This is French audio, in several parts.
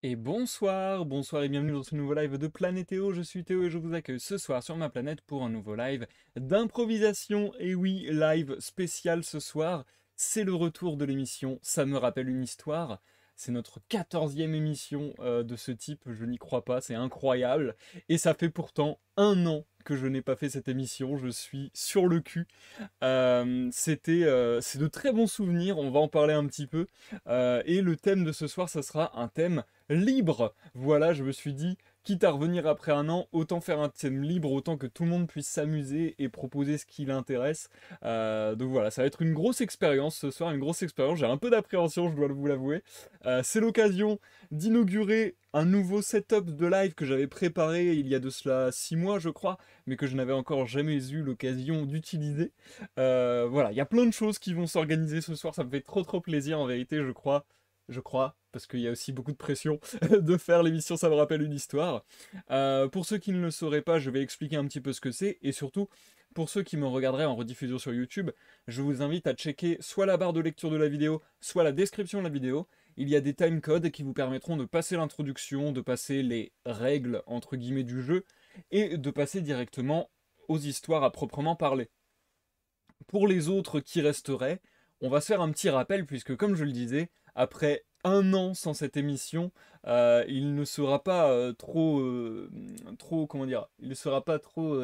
Et bonsoir, bonsoir et bienvenue dans ce nouveau live de Planétéo. Je suis Théo et je vous accueille ce soir sur ma planète pour un nouveau live d'improvisation. Et oui, live spécial ce soir, c'est le retour de l'émission Ça me rappelle une histoire. C'est notre 14e émission de ce type, je n'y crois pas, c'est incroyable. Et ça fait pourtant un an que je n'ai pas fait cette émission, je suis sur le cul. C'est de très bons souvenirs, on va en parler un petit peu. Et le thème de ce soir, ça sera un thème libre. Voilà, je me suis dit, quitte à revenir après un an, autant faire un thème libre, autant que tout le monde puisse s'amuser et proposer ce qui l'intéresse. Donc voilà, ça va être une grosse expérience ce soir, une grosse expérience. J'ai un peu d'appréhension, je dois vous l'avouer. C'est l'occasion d'inaugurer un nouveau setup de live que j'avais préparé il y a de cela 6 mois, je crois, mais que je n'avais encore jamais eu l'occasion d'utiliser. Voilà, il y a plein de choses qui vont s'organiser ce soir, ça me fait trop plaisir en vérité, je crois, parce qu'il y a aussi beaucoup de pression de faire l'émission Ça me rappelle une histoire. Pour ceux qui ne le sauraient pas, je vais expliquer un petit peu ce que c'est, et surtout, pour ceux qui me regarderaient en rediffusion sur YouTube, je vous invite à checker soit la barre de lecture de la vidéo, soit la description de la vidéo. Il y a des timecodes qui vous permettront de passer l'introduction, de passer les règles entre guillemets du jeu, et de passer directement aux histoires à proprement parler. Pour les autres qui resteraient, on va se faire un petit rappel puisque comme je le disais, après un an sans cette émission, il ne sera pas trop, comment dire, il ne sera pas trop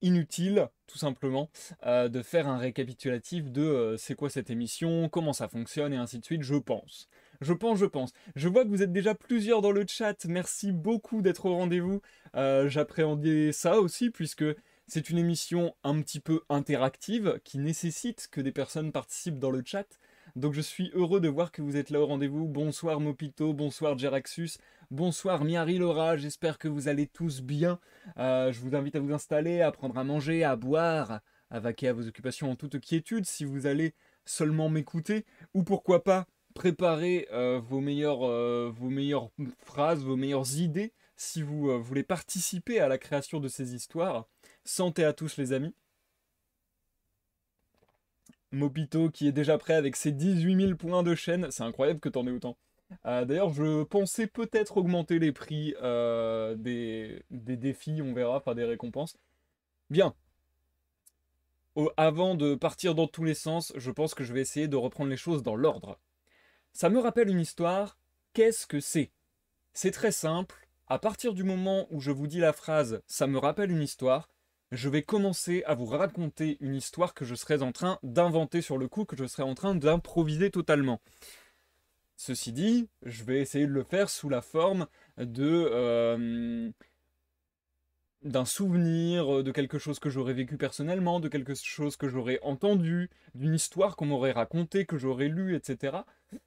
inutile, tout simplement, de faire un récapitulatif de c'est quoi cette émission, comment ça fonctionne et ainsi de suite, je pense. Je pense. Je vois que vous êtes déjà plusieurs dans le chat. Merci beaucoup d'être au rendez-vous. J'appréhendais ça aussi puisque c'est une émission un petit peu interactive qui nécessite que des personnes participent dans le chat. Donc je suis heureux de voir que vous êtes là au rendez-vous. Bonsoir Mopito, bonsoir Jeraxus, bonsoir Miari Laura, j'espère que vous allez tous bien. Je vous invite à vous installer, à prendre à manger, à boire, à vaquer à vos occupations en toute quiétude si vous allez seulement m'écouter, ou pourquoi pas préparer vos meilleures phrases, vos meilleures idées si vous voulez participer à la création de ces histoires. Santé à tous les amis. Mopito qui est déjà prêt avec ses 18 000 points de chaîne, c'est incroyable que t'en aies autant. D'ailleurs, je pensais peut-être augmenter les prix des défis, on verra, enfin des récompenses. Bien, avant de partir dans tous les sens, je pense que je vais essayer de reprendre les choses dans l'ordre. Ça me rappelle une histoire, qu'est-ce que c'est? C'est très simple, à partir du moment où je vous dis la phrase «ça me rappelle une histoire», je vais commencer à vous raconter une histoire que je serais en train d'inventer sur le coup, que je serais en train d'improviser totalement. Ceci dit, je vais essayer de le faire sous la forme d'un souvenir, de quelque chose que j'aurais vécu personnellement, de quelque chose que j'aurais entendu, d'une histoire qu'on m'aurait racontée, que j'aurais lue, etc.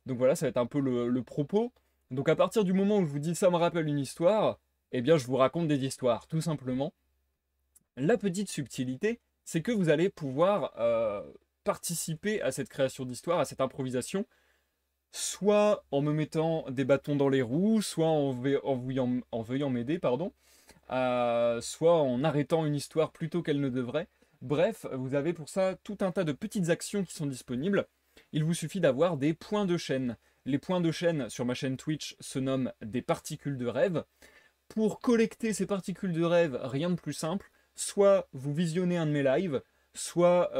Donc voilà, ça va être un peu le propos. Donc à partir du moment où je vous dis ça me rappelle une histoire, eh bien je vous raconte des histoires, tout simplement. La petite subtilité, c'est que vous allez pouvoir participer à cette création d'histoire, à cette improvisation, soit en me mettant des bâtons dans les roues, soit en veuillant m'aider, pardon, soit en arrêtant une histoire plutôt qu'elle ne devrait. Bref, vous avez pour ça tout un tas de petites actions qui sont disponibles. Il vous suffit d'avoir des points de chaîne. Les points de chaîne sur ma chaîne Twitch se nomment des particules de rêve. Pour collecter ces particules de rêve, rien de plus simple. Soit vous visionnez un de mes lives, soit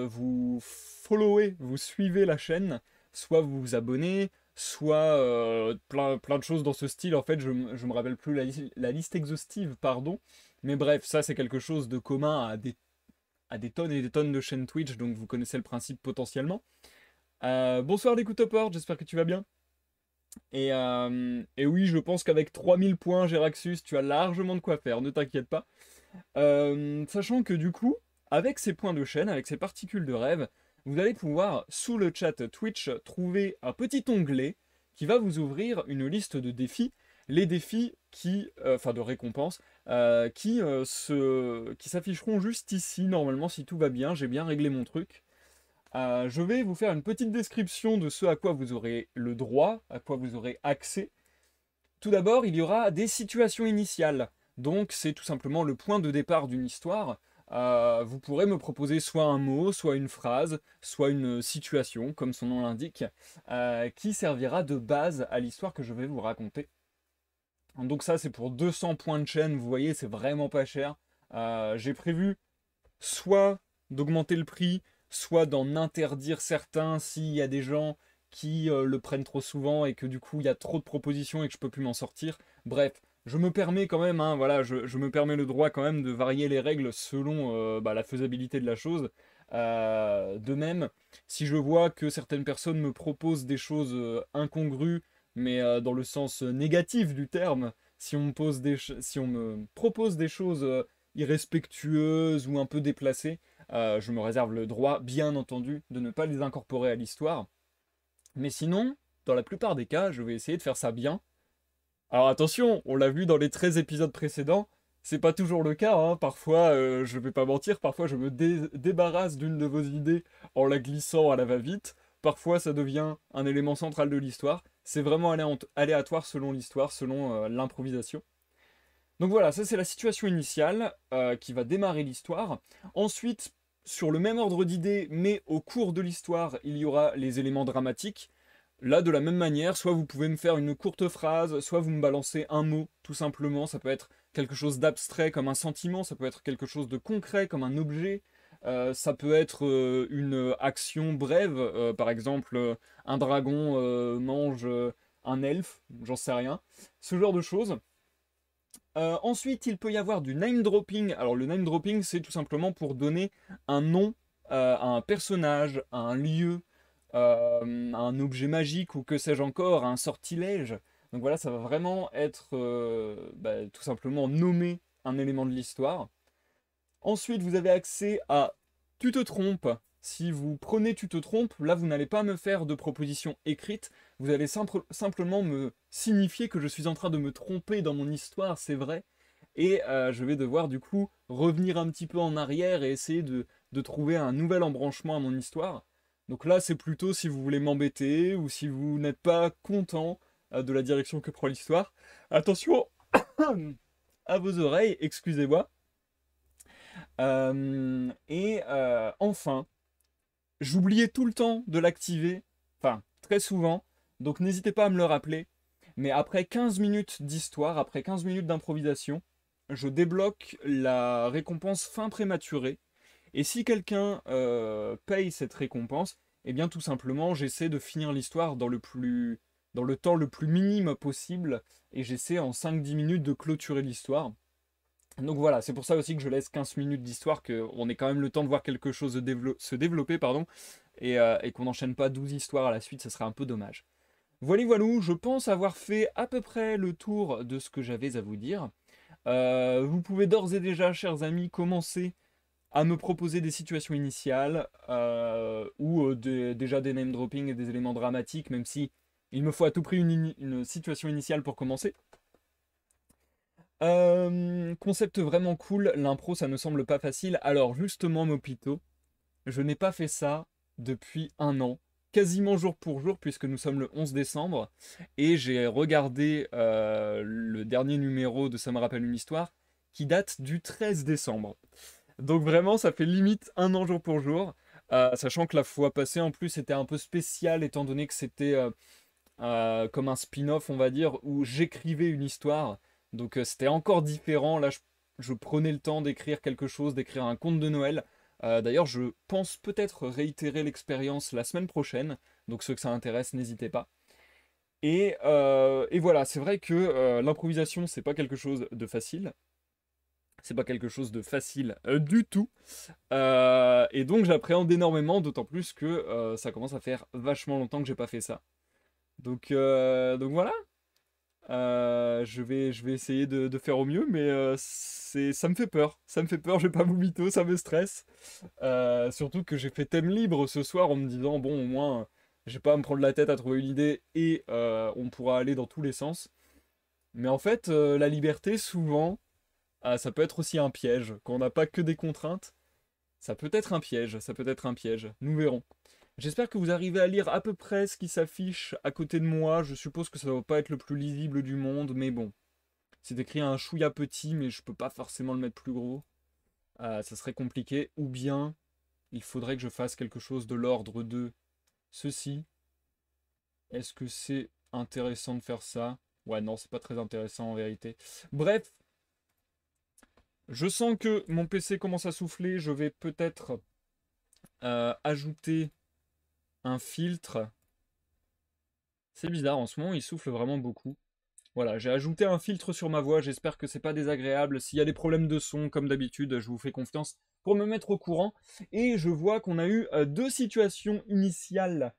vous followez, vous suivez la chaîne, soit vous vous abonnez, soit plein de choses dans ce style. En fait, je me rappelle plus la liste exhaustive, pardon. Mais bref, ça c'est quelque chose de commun à des tonnes et des tonnes de chaînes Twitch, donc vous connaissez le principe potentiellement. Bonsoir les Topor, j'espère que tu vas bien. Et oui, je pense qu'avec 3000 points, Geraxus, tu as largement de quoi faire, ne t'inquiète pas. Sachant que du coup, avec ces points de chaîne, avec ces particules de rêve, vous allez pouvoir, sous le chat Twitch, trouver un petit onglet qui va vous ouvrir une liste de défis. Les défis enfin de récompenses, qui s'afficheront juste ici, normalement, si tout va bien, j'ai bien réglé mon truc. Je vais vous faire une petite description de ce à quoi vous aurez le droit, à quoi vous aurez accès. Tout d'abord, il y aura des situations initiales. Donc c'est tout simplement le point de départ d'une histoire. vous pourrez me proposer soit un mot, soit une phrase, soit une situation, comme son nom l'indique, qui servira de base à l'histoire que je vais vous raconter. Donc ça, c'est pour 200 points de chaîne, vous voyez, c'est vraiment pas cher. J'ai prévu soit d'augmenter le prix, soit d'en interdire certains s'il y a des gens qui le prennent trop souvent et que du coup il y a trop de propositions et que je peux plus m'en sortir. Bref, je me permets quand même, hein, voilà, je me permets le droit quand même de varier les règles selon la faisabilité de la chose. De même, si je vois que certaines personnes me proposent des choses incongrues, mais dans le sens négatif du terme, si on me propose des choses irrespectueuses ou un peu déplacées, je me réserve le droit, bien entendu, de ne pas les incorporer à l'histoire. Mais sinon, dans la plupart des cas, je vais essayer de faire ça bien. Alors attention, on l'a vu dans les 13 épisodes précédents, c'est pas toujours le cas, hein. Parfois, je vais pas mentir, parfois je me débarrasse d'une de vos idées en la glissant à la va-vite. Parfois, ça devient un élément central de l'histoire. C'est vraiment aléatoire selon l'histoire, selon l'improvisation. Donc voilà, ça c'est la situation initiale qui va démarrer l'histoire. Ensuite, sur le même ordre d'idées, mais au cours de l'histoire, il y aura les éléments dramatiques. Là, de la même manière, soit vous pouvez me faire une courte phrase, soit vous me balancez un mot, tout simplement. Ça peut être quelque chose d'abstrait comme un sentiment, ça peut être quelque chose de concret comme un objet, ça peut être une action brève, par exemple, un dragon mange un elfe, j'en sais rien. Ce genre de choses. Ensuite, il peut y avoir du name dropping. Alors, le name dropping, c'est tout simplement pour donner un nom à un personnage, à un lieu, à un objet magique ou que sais-je encore, à un sortilège. Donc voilà, ça va vraiment être tout simplement nommer un élément de l'histoire. Ensuite, vous avez accès à Tu te trompes. Si vous prenez Tu te trompes, là, vous n'allez pas me faire de proposition écrite. Vous allez simplement me signifier que je suis en train de me tromper dans mon histoire, c'est vrai. Et je vais devoir du coup revenir un petit peu en arrière et essayer de trouver un nouvel embranchement à mon histoire. Donc là, c'est plutôt si vous voulez m'embêter ou si vous n'êtes pas content de la direction que prend l'histoire. Attention à vos oreilles, excusez-moi. Enfin, j'oubliais tout le temps de l'activer, enfin très souvent, donc n'hésitez pas à me le rappeler. Mais après 15 minutes d'histoire, après 15 minutes d'improvisation, je débloque la récompense fin prématurée. Et si quelqu'un paye cette récompense, eh bien tout simplement j'essaie de finir l'histoire dans le temps le plus minime possible, et j'essaie en 5-10 minutes de clôturer l'histoire. Donc voilà, c'est pour ça aussi que je laisse 15 minutes d'histoire, qu'on ait quand même le temps de voir quelque chose se développer, pardon, et qu'on n'enchaîne pas 12 histoires à la suite, ce serait un peu dommage. Voilà, voilou, je pense avoir fait à peu près le tour de ce que j'avais à vous dire. Vous pouvez d'ores et déjà, chers amis, commencer à me proposer des situations initiales, ou déjà des name dropping et des éléments dramatiques, même si il me faut à tout prix une situation initiale pour commencer. Concept vraiment cool, l'impro ça ne semble pas facile. Alors justement Mopito, je n'ai pas fait ça depuis un an, quasiment jour pour jour puisque nous sommes le 11 décembre, et j'ai regardé le dernier numéro de Ça me rappelle une histoire qui date du 13 décembre. Donc vraiment ça fait limite un an jour pour jour, sachant que la fois passée en plus c'était un peu spécial étant donné que c'était comme un spin-off, on va dire, où j'écrivais une histoire. Donc c'était encore différent. Là, je prenais le temps d'écrire quelque chose, d'écrire un conte de Noël. D'ailleurs, je pense peut-être réitérer l'expérience la semaine prochaine. Donc ceux que ça intéresse, n'hésitez pas. Et voilà, c'est vrai que l'improvisation, c'est pas quelque chose de facile. C'est pas quelque chose de facile du tout. Et donc j'appréhende énormément, d'autant plus que ça commence à faire vachement longtemps que j'ai pas fait ça. Donc voilà, je vais essayer de faire au mieux, mais ça me fait peur. Ça me fait peur, je vais pas vous mytho, ça me stresse. Surtout que j'ai fait thème libre ce soir en me disant, bon, au moins, j'ai pas à me prendre la tête à trouver une idée et on pourra aller dans tous les sens. Mais en fait, la liberté, souvent, ça peut être aussi un piège. Quand on n'a pas que des contraintes, ça peut être un piège, ça peut être un piège. Nous verrons. J'espère que vous arrivez à lire à peu près ce qui s'affiche à côté de moi. Je suppose que ça ne va pas être le plus lisible du monde, mais bon. C'est écrit un chouïa petit, mais je peux pas forcément le mettre plus gros. ça serait compliqué. Ou bien, il faudrait que je fasse quelque chose de l'ordre de ceci. Est-ce que c'est intéressant de faire ça? Ouais, non, c'est pas très intéressant en vérité. Bref, je sens que mon PC commence à souffler. Je vais peut-être ajouter un filtre. C'est bizarre, en ce moment, il souffle vraiment beaucoup. Voilà, j'ai ajouté un filtre sur ma voix. J'espère que c'est pas désagréable. S'il y a des problèmes de son, comme d'habitude, je vous fais confiance pour me mettre au courant. Et je vois qu'on a eu deux situations initiales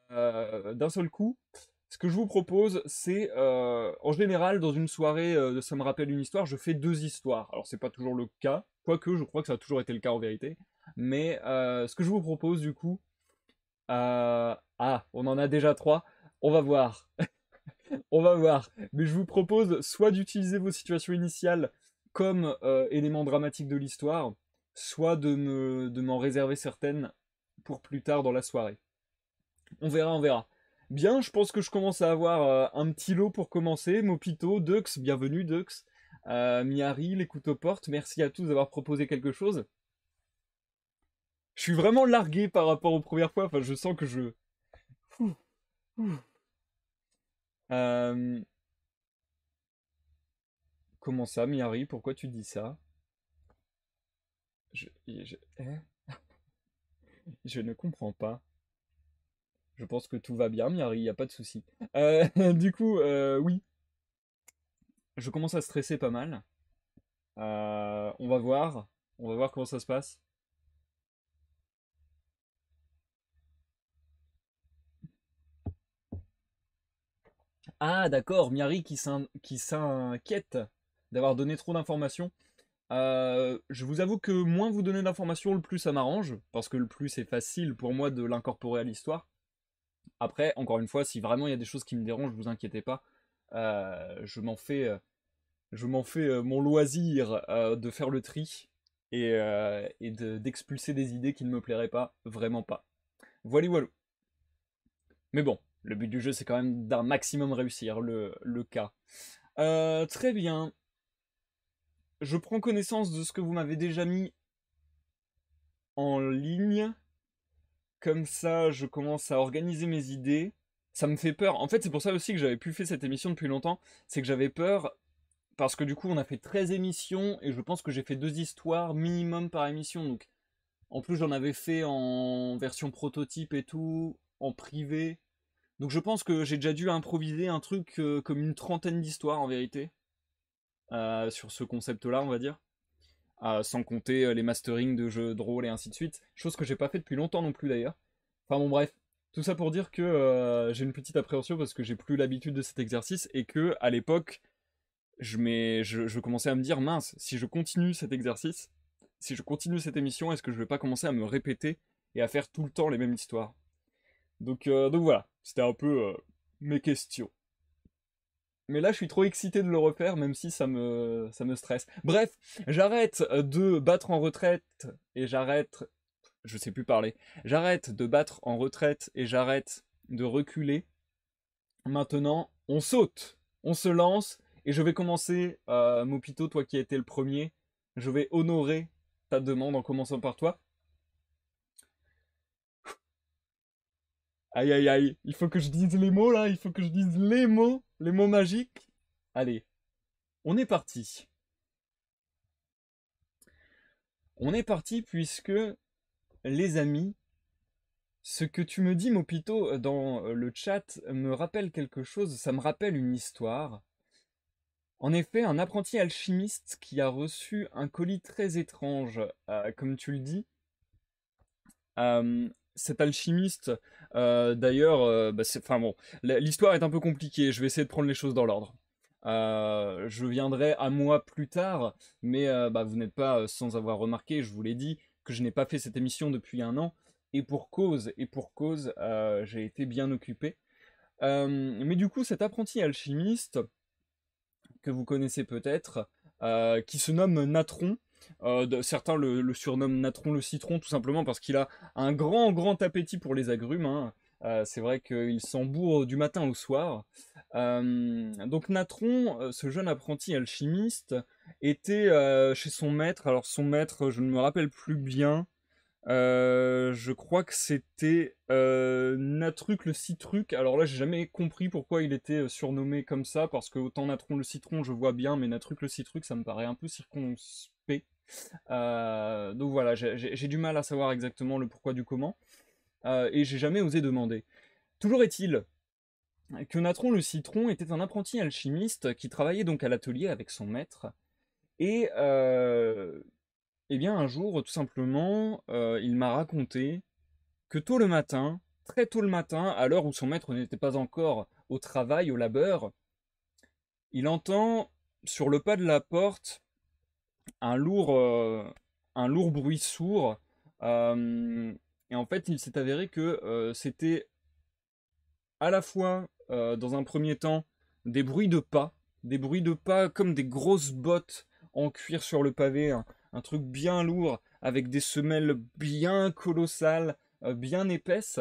d'un seul coup. Ce que je vous propose, c'est en général dans une soirée, ça me rappelle une histoire, je fais deux histoires. Alors c'est pas toujours le cas, quoique je crois que ça a toujours été le cas en vérité. Mais ce que je vous propose du coup, ah, on en a déjà trois. On va voir, on va voir. Mais je vous propose soit d'utiliser vos situations initiales comme éléments dramatiques de l'histoire, soit de m'en réserver certaines pour plus tard dans la soirée. On verra, on verra. Bien, je pense que je commence à avoir un petit lot pour commencer. Mopito, Dux, bienvenue Dux. Miari, l'écoute aux portes, merci à tous d'avoir proposé quelque chose. Je suis vraiment largué par rapport aux premières fois, enfin je sens que je... Ouh, ouh. Euh, Comment ça, Miari, pourquoi tu dis ça? Hein, je ne comprends pas. Je pense que tout va bien, Miari, y a pas de souci. Du coup, oui, je commence à stresser pas mal. On va voir. On va voir comment ça se passe. Ah, d'accord, Miari qui s'inquiète d'avoir donné trop d'informations. Je vous avoue que moins vous donnez d'informations, le plus ça m'arrange, parce que le plus c'est facile pour moi de l'incorporer à l'histoire. Après, encore une fois, si vraiment il y a des choses qui me dérangent, vous inquiétez pas. Je m'en fais mon loisir de faire le tri et d'expulser des idées qui ne me plairaient pas, vraiment pas. Voilà, voilà. Mais bon, le but du jeu, c'est quand même d'un maximum réussir le cas. Très bien. Je prends connaissance de ce que vous m'avez déjà mis en ligne. Comme ça, je commence à organiser mes idées. Ça me fait peur. En fait, c'est pour ça aussi que j'avais plus fait cette émission depuis longtemps. C'est que j'avais peur parce que du coup, on a fait 13 émissions et je pense que j'ai fait deux histoires minimum par émission. Donc, en plus, j'en avais fait en version prototype et tout, en privé. Donc, je pense que j'ai déjà dû improviser un truc comme une trentaine d'histoires en vérité. Sur ce concept-là, on va dire. Sans compter les masterings de jeux de rôle et ainsi de suite. Chose que j'ai pas fait depuis longtemps non plus d'ailleurs. Enfin bon, bref. Tout ça pour dire que j'ai une petite appréhension parce que j'ai plus l'habitude de cet exercice et que à l'époque, je commençais à me dire mince, si je continue cet exercice, si je continue cette émission, est-ce que je vais pas commencer à me répéter et à faire tout le temps les mêmes histoires? Donc voilà, c'était un peu mes questions. Mais là, je suis trop excité de le refaire, même si ça me stresse. Bref, j'arrête de battre en retraite et j'arrête. Je sais plus parler. J'arrête de battre en retraite et j'arrête de reculer. Maintenant, on saute, on se lance et je vais commencer, Mopito, toi qui as été le premier. Je vais honorer ta demande en commençant par toi. Aïe aïe aïe, il faut que je dise les mots là, il faut que je dise les mots magiques. Allez, on est parti. On est parti puisque, les amis, ce que tu me dis, Mopito, dans le chat me rappelle quelque chose, ça me rappelle une histoire. En effet, un apprenti alchimiste qui a reçu un colis très étrange, comme tu le dis. Cet alchimiste, d'ailleurs, bah, enfin bon, l'histoire est un peu compliquée, je vais essayer de prendre les choses dans l'ordre. Je viendrai à moi plus tard, mais bah, vous n'êtes pas sans avoir remarqué, je vous l'ai dit, que je n'ai pas fait cette émission depuis un an, et pour cause, j'ai été bien occupé. Mais du coup, cet apprenti alchimiste, que vous connaissez peut-être, qui se nomme Natron. Certains le surnomment Natron le citron, tout simplement parce qu'il a un grand, grand appétit pour les agrumes, hein. C'est vrai qu'il s'en bourre du matin au soir. Donc Natron, ce jeune apprenti alchimiste, était chez son maître. Alors son maître, je ne me rappelle plus bien. Je crois que c'était Natruc le Citruc. Alors là, j'ai jamais compris pourquoi il était surnommé comme ça, parce que autant Natron le Citron, je vois bien, mais Natruc le Citruc, ça me paraît un peu circonspect. Donc voilà, j'ai du mal à savoir exactement le pourquoi du comment, et j'ai jamais osé demander. Toujours est-il que Natron le Citron était un apprenti alchimiste qui travaillait donc à l'atelier avec son maître, et eh bien un jour, tout simplement, il m'a raconté que tôt le matin, très tôt le matin, à l'heure où son maître n'était pas encore au travail, au labeur, il entend sur le pas de la porte un lourd, euh, un lourd bruit sourd. euh, et en fait, il s'est avéré que c'était à la fois, dans un premier temps, des bruits de pas comme des grosses bottes en cuir sur le pavé, un truc bien lourd, avec des semelles bien colossales, bien épaisses,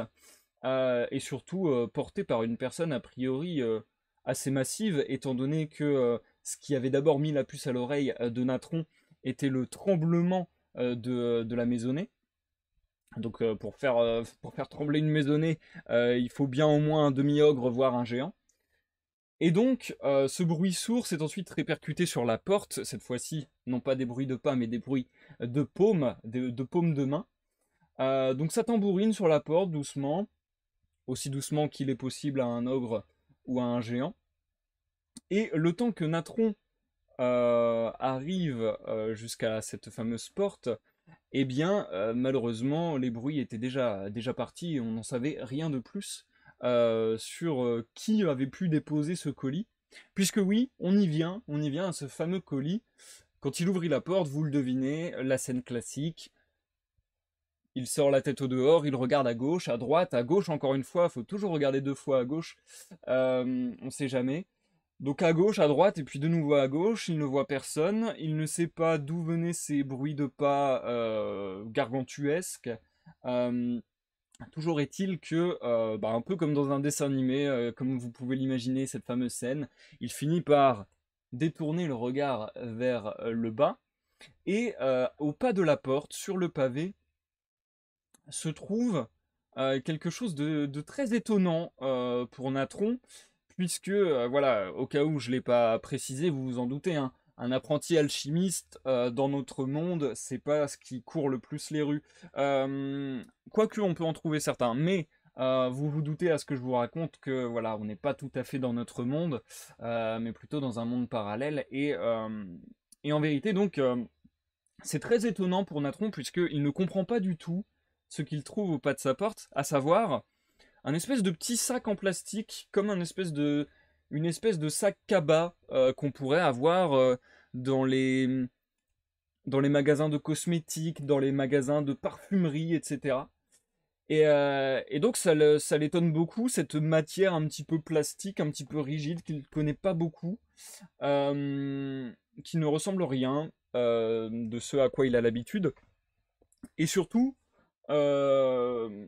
et surtout porté par une personne a priori assez massive, étant donné que ce qui avait d'abord mis la puce à l'oreille de Natron était le tremblement de la maisonnée. Donc pour faire trembler une maisonnée, il faut bien au moins un demi-ogre, voire un géant. Et donc, ce bruit sourd s'est ensuite répercuté sur la porte, cette fois-ci, non pas des bruits de pas, mais des bruits de paumes, de paumes de main. Donc ça tambourine sur la porte doucement, aussi doucement qu'il est possible à un ogre ou à un géant. Et le temps que Natron arrive jusqu'à cette fameuse porte, eh bien, malheureusement, les bruits étaient déjà partis et on n'en savait rien de plus sur qui avait pu déposer ce colis. Puisque oui, on y vient à ce fameux colis. Quand il ouvrit la porte, vous le devinez, la scène classique. Il sort la tête au dehors, il regarde à gauche, à droite, à gauche encore une fois, il faut toujours regarder deux fois à gauche, on sait jamais. Donc à gauche, à droite, et puis de nouveau à gauche, il ne voit personne, il ne sait pas d'où venaient ces bruits de pas gargantuesques. Euh, Toujours est-il que, un peu comme dans un dessin animé, comme vous pouvez l'imaginer, cette fameuse scène, il finit par détourner le regard vers le bas, et au pas de la porte, sur le pavé, se trouve quelque chose de très étonnant pour Natron, puisque, voilà, au cas où je ne l'ai pas précisé, vous vous en doutez, hein, un apprenti alchimiste dans notre monde, c'est pas ce qui court le plus les rues. Quoique, on peut en trouver certains, mais vous vous doutez à ce que je vous raconte que voilà, on n'est pas tout à fait dans notre monde, mais plutôt dans un monde parallèle. Et en vérité, donc, c'est très étonnant pour Natron, puisqu'il ne comprend pas du tout ce qu'il trouve au pas de sa porte, à savoir un espèce de petit sac en plastique, comme une espèce de sac cabas qu'on pourrait avoir dans dans les magasins de cosmétiques, dans les magasins de parfumerie, etc. Et donc ça l'étonne beaucoup, cette matière un petit peu plastique, un petit peu rigide, qu'il ne connaît pas beaucoup, euh, qui ne ressemble à rien de ce à quoi il a l'habitude, et surtout, euh,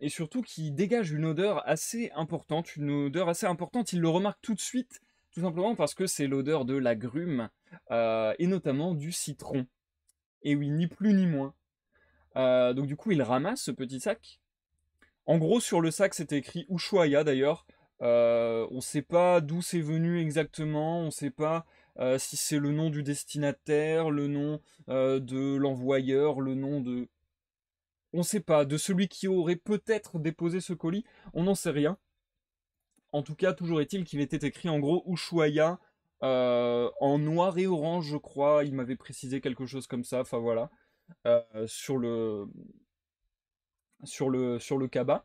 et surtout qui dégage une odeur assez importante. Il le remarque tout de suite, tout simplement parce que c'est l'odeur de l'agrume, et notamment du citron. Et oui, ni plus ni moins. Donc du coup, il ramasse ce petit sac. En gros, sur le sac, c'était écrit Ushuaïa d'ailleurs. On ne sait pas d'où c'est venu exactement, on ne sait pas si c'est le nom du destinataire, le nom de l'envoyeur, le nom de... On ne sait pas, de celui qui aurait peut-être déposé ce colis, on n'en sait rien. En tout cas, toujours est-il qu'il était écrit en gros Ushuaïa en noir et orange, je crois. Il m'avait précisé quelque chose comme ça, enfin voilà, sur sur le cabas.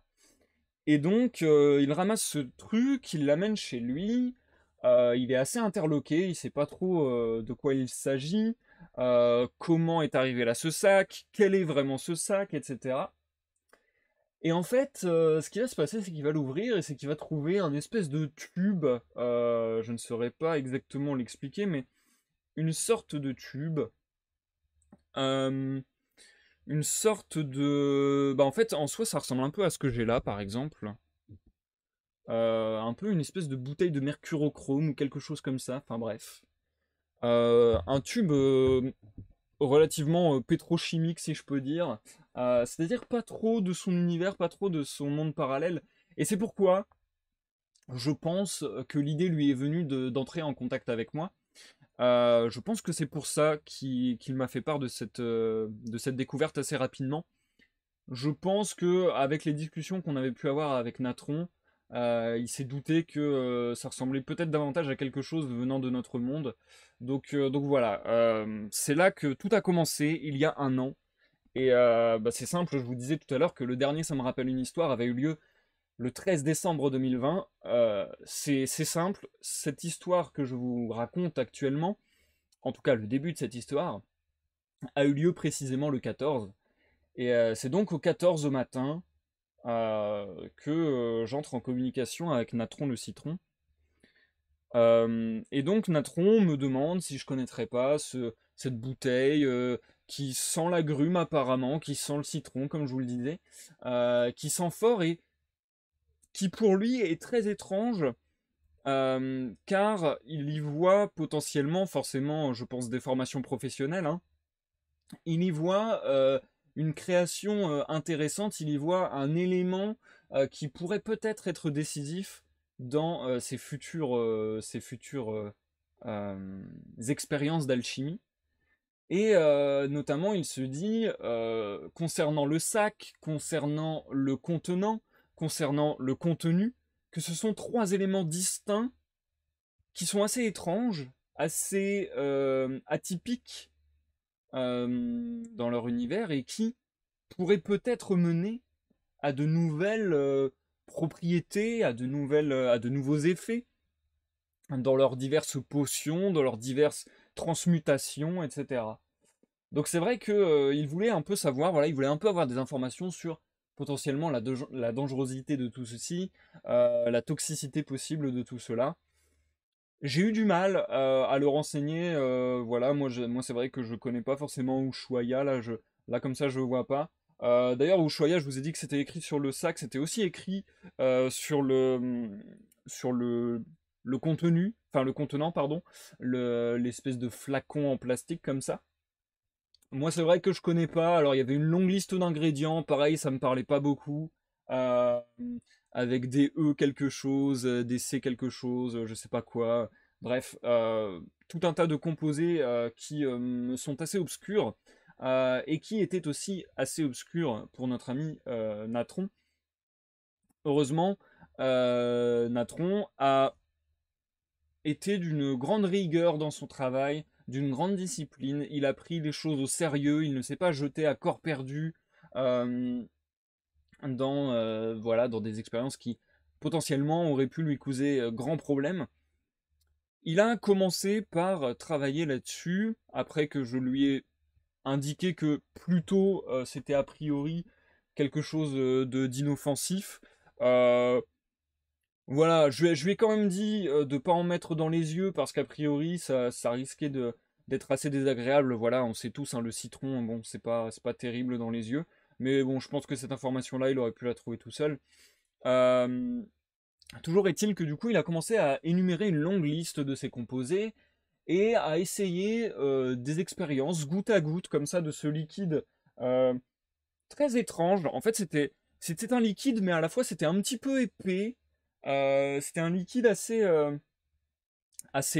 Et donc, il ramasse ce truc, il l'amène chez lui. Il est assez interloqué, il sait pas trop de quoi il s'agit, comment est arrivé là ce sac, quel est vraiment ce sac, etc. Et en fait, ce qui va se passer, c'est qu'il va l'ouvrir et c'est qu'il va trouver un espèce de tube. Je ne saurais pas exactement l'expliquer, mais une sorte de tube. euh, une sorte de... Bah en fait, en soi, ça ressemble un peu à ce que j'ai là, par exemple. Un peu une espèce de bouteille de mercurochrome ou quelque chose comme ça, enfin bref. Un tube relativement pétrochimique, si je peux dire. C'est-à-dire pas trop de son univers, pas trop de son monde parallèle. Et c'est pourquoi je pense que l'idée lui est venue d'entrer en contact avec moi. Je pense que c'est pour ça qu'il m'a fait part de cette découverte assez rapidement. Je pense que avec les discussions qu'on avait pu avoir avec Natron, il s'est douté que ça ressemblait peut-être davantage à quelque chose venant de notre monde. Donc voilà, c'est là que tout a commencé, il y a un an. Et bah, c'est simple, je vous disais tout à l'heure que le dernier Ça me rappelle une histoire avait eu lieu le 13 décembre 2020. C'est simple, cette histoire que je vous raconte actuellement, en tout cas le début de cette histoire, a eu lieu précisément le 14. Et c'est donc au 14 au matin que j'entre en communication avec Natron le citron. Et donc Natron me demande si je connaîtrais pas cette bouteille qui sent l'agrume apparemment, qui sent le citron comme je vous le disais, qui sent fort et qui pour lui est très étrange car il y voit potentiellement, forcément je pense des formations professionnelles, hein, il y voit une création intéressante, il y voit un élément qui pourrait peut-être être décisif dans ses futures expériences d'alchimie. Et notamment, il se dit, concernant le sac, concernant le contenant, concernant le contenu, que ce sont trois éléments distincts qui sont assez étranges, assez atypiques dans leur univers et qui pourraient peut-être mener à de nouvelles propriétés, à de nouveaux effets dans leurs diverses potions, dans leurs diverses transmutations, etc. Donc c'est vrai que il voulait un peu savoir, voilà, il voulait un peu avoir des informations sur potentiellement la dangerosité de tout ceci, la toxicité possible de tout cela. J'ai eu du mal à le renseigner. Voilà, moi c'est vrai que je connais pas forcément Ushuaïa. Là comme ça, je vois pas. D'ailleurs, Ushuaïa, je vous ai dit que c'était écrit sur le sac. C'était aussi écrit sur sur le contenu, enfin le contenant, pardon, l'espèce de flacon en plastique comme ça. Moi, c'est vrai que je connais pas. Alors, il y avait une longue liste d'ingrédients. Pareil, ça me parlait pas beaucoup. Euh, Avec des E quelque chose, des C quelque chose, je sais pas quoi. Bref, tout un tas de composés qui me sont assez obscurs et qui étaient aussi assez obscurs pour notre ami Natron. Heureusement, Natron a était d'une grande rigueur dans son travail, d'une grande discipline. Il a pris les choses au sérieux, il ne s'est pas jeté à corps perdu euh, voilà, dans des expériences qui potentiellement auraient pu lui causer grand problème. Il a commencé par travailler là-dessus, après que je lui ai indiqué que plutôt c'était a priori quelque chose de d'inoffensif. Euh, Voilà, je lui ai quand même dit de pas en mettre dans les yeux parce qu'a priori ça risquait d'être assez désagréable. Voilà, on sait tous, hein, le citron, bon, c'est pas terrible dans les yeux. Mais bon, je pense que cette information-là, il aurait pu la trouver tout seul. Euh, Toujours est-il que du coup, il a commencé à énumérer une longue liste de ses composés et à essayer des expériences goutte à goutte comme ça de ce liquide euh, très étrange. En fait, c'était un liquide, mais à la fois c'était un petit peu épais. C'était un liquide assez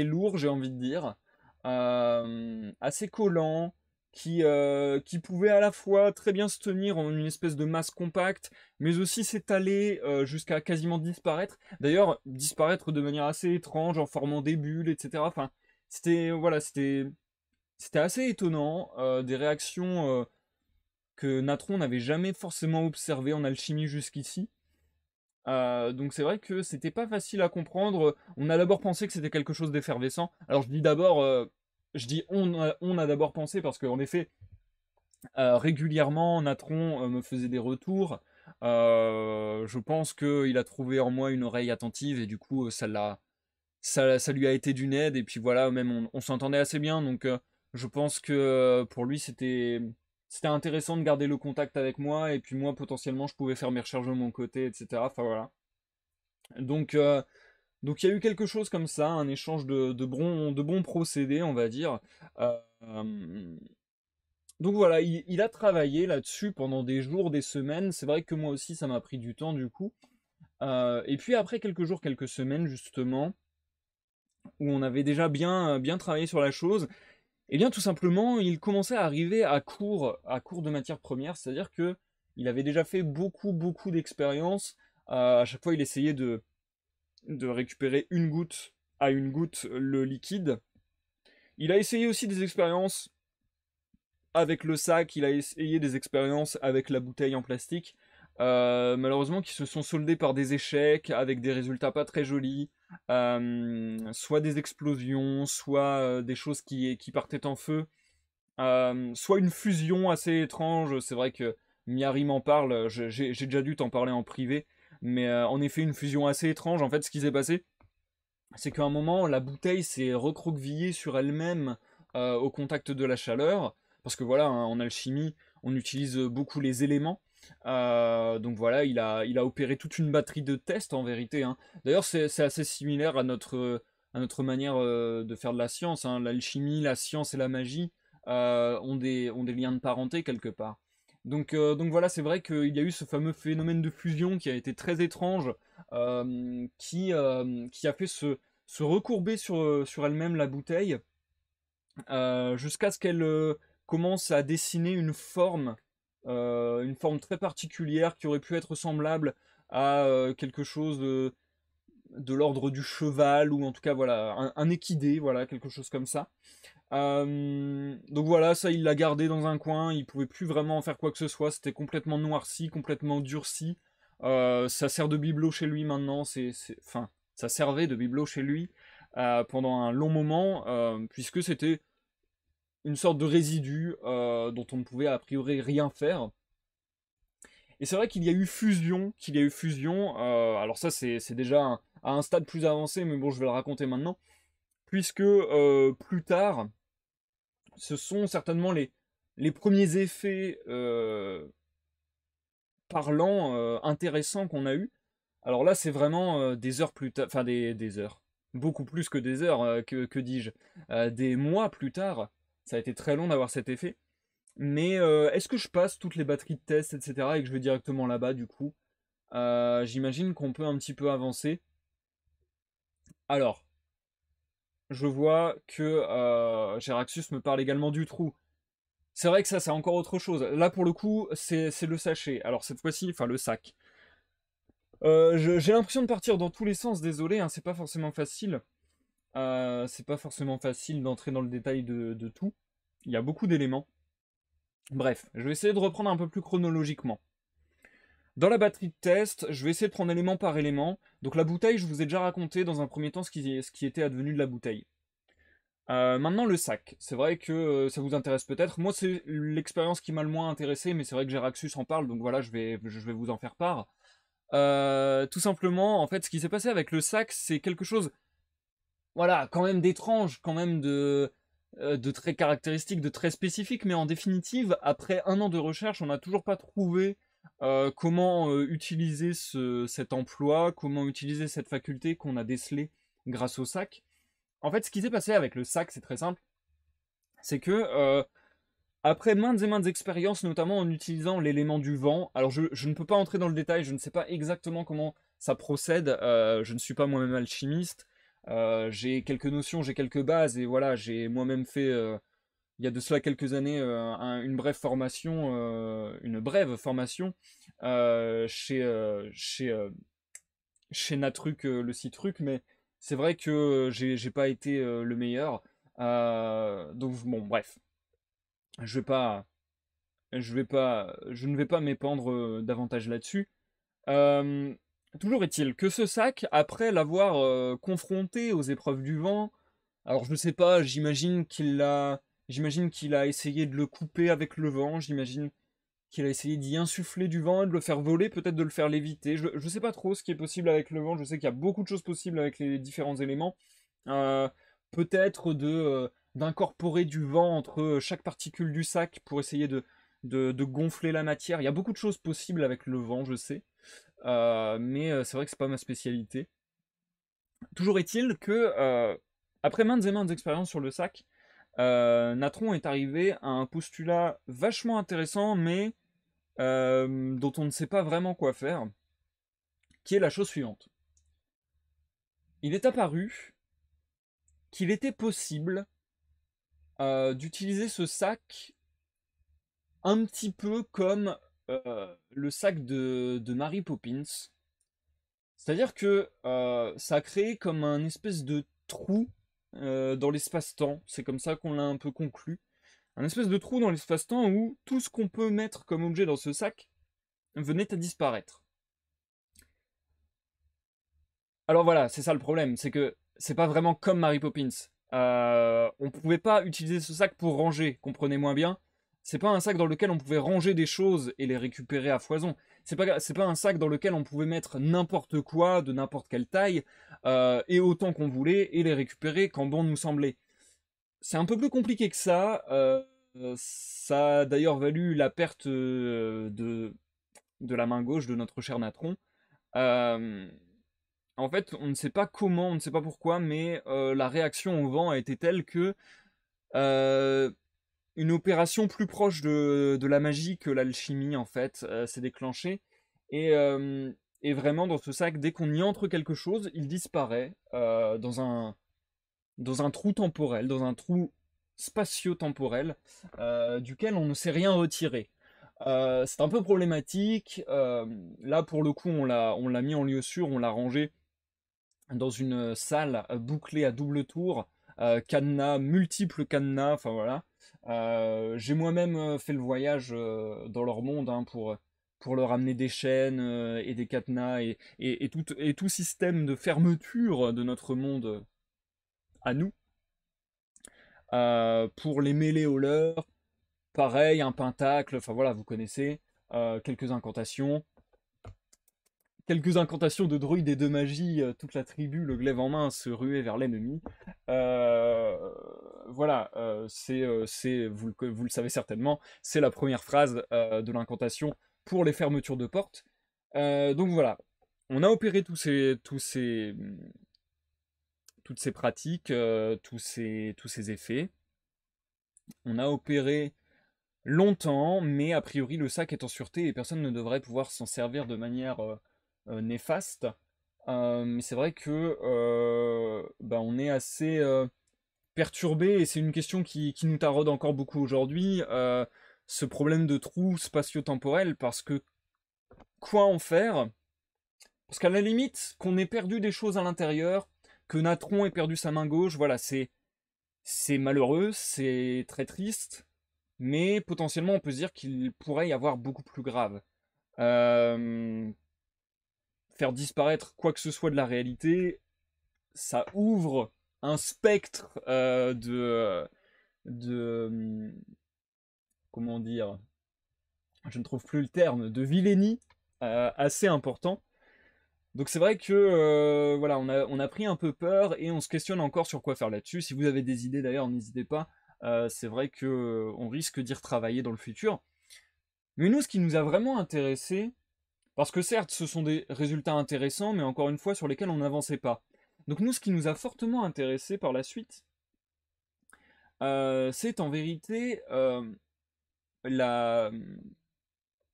lourd, j'ai envie de dire, assez collant, qui pouvait à la fois très bien se tenir en une espèce de masse compacte, mais aussi s'étaler jusqu'à quasiment disparaître. D'ailleurs, disparaître de manière assez étrange, en formant des bulles, etc. Enfin, voilà, c'était assez étonnant, des réactions que Natron n'avait jamais forcément observées en alchimie jusqu'ici. Donc c'est vrai que c'était pas facile à comprendre. On a d'abord pensé que c'était quelque chose d'effervescent. Alors je dis d'abord, je dis on a d'abord pensé parce qu'en effet, régulièrement, Natron me faisait des retours. Je pense qu'il a trouvé en moi une oreille attentive et du coup ça lui a été d'une aide. Et puis voilà, même on s'entendait assez bien. Donc je pense que pour lui c'était intéressant de garder le contact avec moi. Et puis moi potentiellement je pouvais faire mes recherches de mon côté, etc. Enfin voilà. Donc Donc il y a eu quelque chose comme ça, un échange de bons procédés, on va dire. Euh, donc voilà, il a travaillé là-dessus pendant des jours, des semaines. C'est vrai que moi aussi, ça m'a pris du temps du coup. Et puis après quelques jours, quelques semaines justement, où on avait déjà bien travaillé sur la chose, et bien tout simplement, il commençait à arriver à court de matières premières, c'est-à-dire que il avait déjà fait beaucoup d'expériences. À chaque fois, il essayait de récupérer une goutte à une goutte le liquide. Il a essayé aussi des expériences avec le sac, il a essayé des expériences avec la bouteille en plastique, malheureusement qui se sont soldées par des échecs, avec des résultats pas très jolis, soit des explosions, soit des choses qui partaient en feu, soit une fusion assez étrange. C'est vrai que Miari m'en parle, j'ai déjà dû t'en parler en privé, mais en effet une fusion assez étrange. En fait, ce qui s'est passé, c'est qu'à un moment, la bouteille s'est recroquevillée sur elle-même au contact de la chaleur, parce que voilà, hein, en alchimie, on utilise beaucoup les éléments. Donc voilà, il a opéré toute une batterie de tests en vérité, hein. D'ailleurs, c'est assez similaire à notre manière de faire de la science, hein. L'alchimie, la science et la magie ont des liens de parenté quelque part. Donc voilà, c'est vrai qu'il y a eu ce fameux phénomène de fusion qui a été très étrange, qui a fait se recourber sur elle-même la bouteille, jusqu'à ce qu'elle commence à dessiner une forme très particulière qui aurait pu être semblable à quelque chose de l'ordre du cheval, ou en tout cas voilà, un équidé, voilà, quelque chose comme ça. Donc voilà, ça il l'a gardé dans un coin, il pouvait plus vraiment en faire quoi que ce soit, c'était complètement noirci, complètement durci. Ça sert de bibelot chez lui maintenant, enfin, ça servait de bibelot chez lui pendant un long moment, puisque c'était une sorte de résidu dont on ne pouvait a priori rien faire. Et c'est vrai qu'il y a eu fusion, alors ça c'est déjà à un stade plus avancé, mais bon je vais le raconter maintenant, puisque plus tard, ce sont certainement les premiers effets parlants, intéressants qu'on a eu. Alors là, c'est vraiment des heures plus tard, enfin des heures, beaucoup plus que des heures, que dis-je, des mois plus tard. Ça a été très long d'avoir cet effet. Mais est-ce que je passe toutes les batteries de test, etc., et que je vais directement là-bas, du coup? J'imagine qu'on peut un petit peu avancer. Alors, je vois que Geraxus me parle également du trou. C'est vrai que ça, c'est encore autre chose. Là, pour le coup, c'est le sachet. Alors, cette fois-ci, enfin, le sac. J'ai l'impression de partir dans tous les sens, désolé, hein, c'est pas forcément facile. C'est pas forcément facile d'entrer dans le détail de tout. Il y a beaucoup d'éléments. Bref, je vais essayer de reprendre un peu plus chronologiquement. Dans la batterie de test, je vais essayer de prendre élément par élément. Donc la bouteille, je vous ai déjà raconté dans un premier temps ce qui était advenu de la bouteille. Maintenant le sac, c'est vrai que ça vous intéresse peut-être. Moi c'est l'expérience qui m'a le moins intéressé, mais c'est vrai que Geraxus en parle, donc voilà, je vais vous en faire part. Tout simplement, en fait, ce qui s'est passé avec le sac, c'est quelque chose, voilà, quand même d'étrange, quand même de très caractéristique, de très spécifique, mais en définitive, après un an de recherche, on n'a toujours pas trouvé comment utiliser cet emploi, comment utiliser cette faculté qu'on a décelée grâce au sac. En fait, ce qui s'est passé avec le sac, c'est très simple, c'est que après maintes et maintes expériences, notamment en utilisant l'élément du vent, alors je ne peux pas entrer dans le détail, je ne sais pas exactement comment ça procède, je ne suis pas moi-même alchimiste, j'ai quelques notions, j'ai quelques bases, et voilà, j'ai moi-même fait, il y a de cela quelques années, une brève formation chez Natruc, le Citruc, mais c'est vrai que j'ai pas été le meilleur. Donc bon, bref, je vais pas, je ne vais pas m'épandre davantage là-dessus. Euh, Toujours est-il que ce sac, après l'avoir confronté aux épreuves du vent, alors je ne sais pas, j'imagine qu'il a essayé de le couper avec le vent, j'imagine qu'il a essayé d'y insuffler du vent et de le faire voler, peut-être de le faire léviter. Je ne sais pas trop ce qui est possible avec le vent, je sais qu'il y a beaucoup de choses possibles avec les différents éléments. Euh, Peut-être d'incorporer du vent entre chaque particule du sac pour essayer de gonfler la matière. Il y a beaucoup de choses possibles avec le vent, je sais. Mais c'est vrai que c'est pas ma spécialité. Toujours est-il que, après maintes et maintes expériences sur le sac, Natron est arrivé à un postulat vachement intéressant, mais dont on ne sait pas vraiment quoi faire, qui est la chose suivante. Il est apparu qu'il était possible d'utiliser ce sac un petit peu comme le sac de Mary Poppins. C'est-à-dire que ça a créé comme un espèce de trou dans l'espace-temps. C'est comme ça qu'on l'a un peu conclu. Un espèce de trou dans l'espace-temps où tout ce qu'on peut mettre comme objet dans ce sac venait à disparaître. Alors voilà, c'est ça le problème, c'est que c'est pas vraiment comme Mary Poppins. On pouvait pas utiliser ce sac pour ranger, comprenez moins bien. C'est pas un sac dans lequel on pouvait ranger des choses et les récupérer à foison. C'est pas un sac dans lequel on pouvait mettre n'importe quoi, de n'importe quelle taille, et autant qu'on voulait, et les récupérer quand bon nous semblait. C'est un peu plus compliqué que ça. Ça a d'ailleurs valu la perte de la main gauche de notre cher Natron. Euh, En fait, on ne sait pas comment, on ne sait pas pourquoi, mais la réaction au vent a été telle que euh, une opération plus proche de la magie que l'alchimie, en fait, s'est déclenchée. Et vraiment, dans ce sac, dès qu'on y entre quelque chose, il disparaît dans un trou temporel, dans un trou spatio-temporel, duquel on ne sait rien retirer. C'est un peu problématique. Là, pour le coup, on l'a mis en lieu sûr, on l'a rangé dans une salle bouclée à double tour, cadenas, multiples cadenas, enfin voilà. J'ai moi-même fait le voyage dans leur monde hein, pour leur amener des chaînes et des cadenas et tout système de fermeture de notre monde à nous, pour les mêler au leur. Pareil, un pentacle, enfin voilà, vous connaissez, quelques incantations. Quelques incantations de druides et de magie, toute la tribu, le glaive en main, se ruait vers l'ennemi. Euh, voilà, vous le savez certainement, c'est la première phrase de l'incantation pour les fermetures de portes. Donc voilà, on a opéré toutes ces pratiques, tous ces effets. On a opéré longtemps, mais a priori le sac est en sûreté et personne ne devrait pouvoir s'en servir de manière néfaste. Mais c'est vrai que bah, on est assez perturbé et c'est une question qui nous taraude encore beaucoup aujourd'hui. Ce problème de trou spatio-temporel, parce que quoi en faire? Parce qu'à la limite, qu'on ait perdu des choses à l'intérieur, que Natron ait perdu sa main gauche, voilà, c'est malheureux, c'est très triste, mais potentiellement on peut se dire qu'il pourrait y avoir beaucoup plus grave. Euh, Faire disparaître quoi que ce soit de la réalité, ça ouvre un spectre de comment dire, je ne trouve plus le terme, de vilainie assez important. Donc c'est vrai que voilà, on a pris un peu peur et on se questionne encore sur quoi faire là-dessus. Si vous avez des idées d'ailleurs, n'hésitez pas. C'est vrai que on risque d'y retravailler dans le futur. Mais nous, ce qui nous a vraiment intéressé, parce que certes, ce sont des résultats intéressants, mais encore une fois, sur lesquels on n'avançait pas. Donc nous, ce qui nous a fortement intéressé par la suite, c'est en vérité la,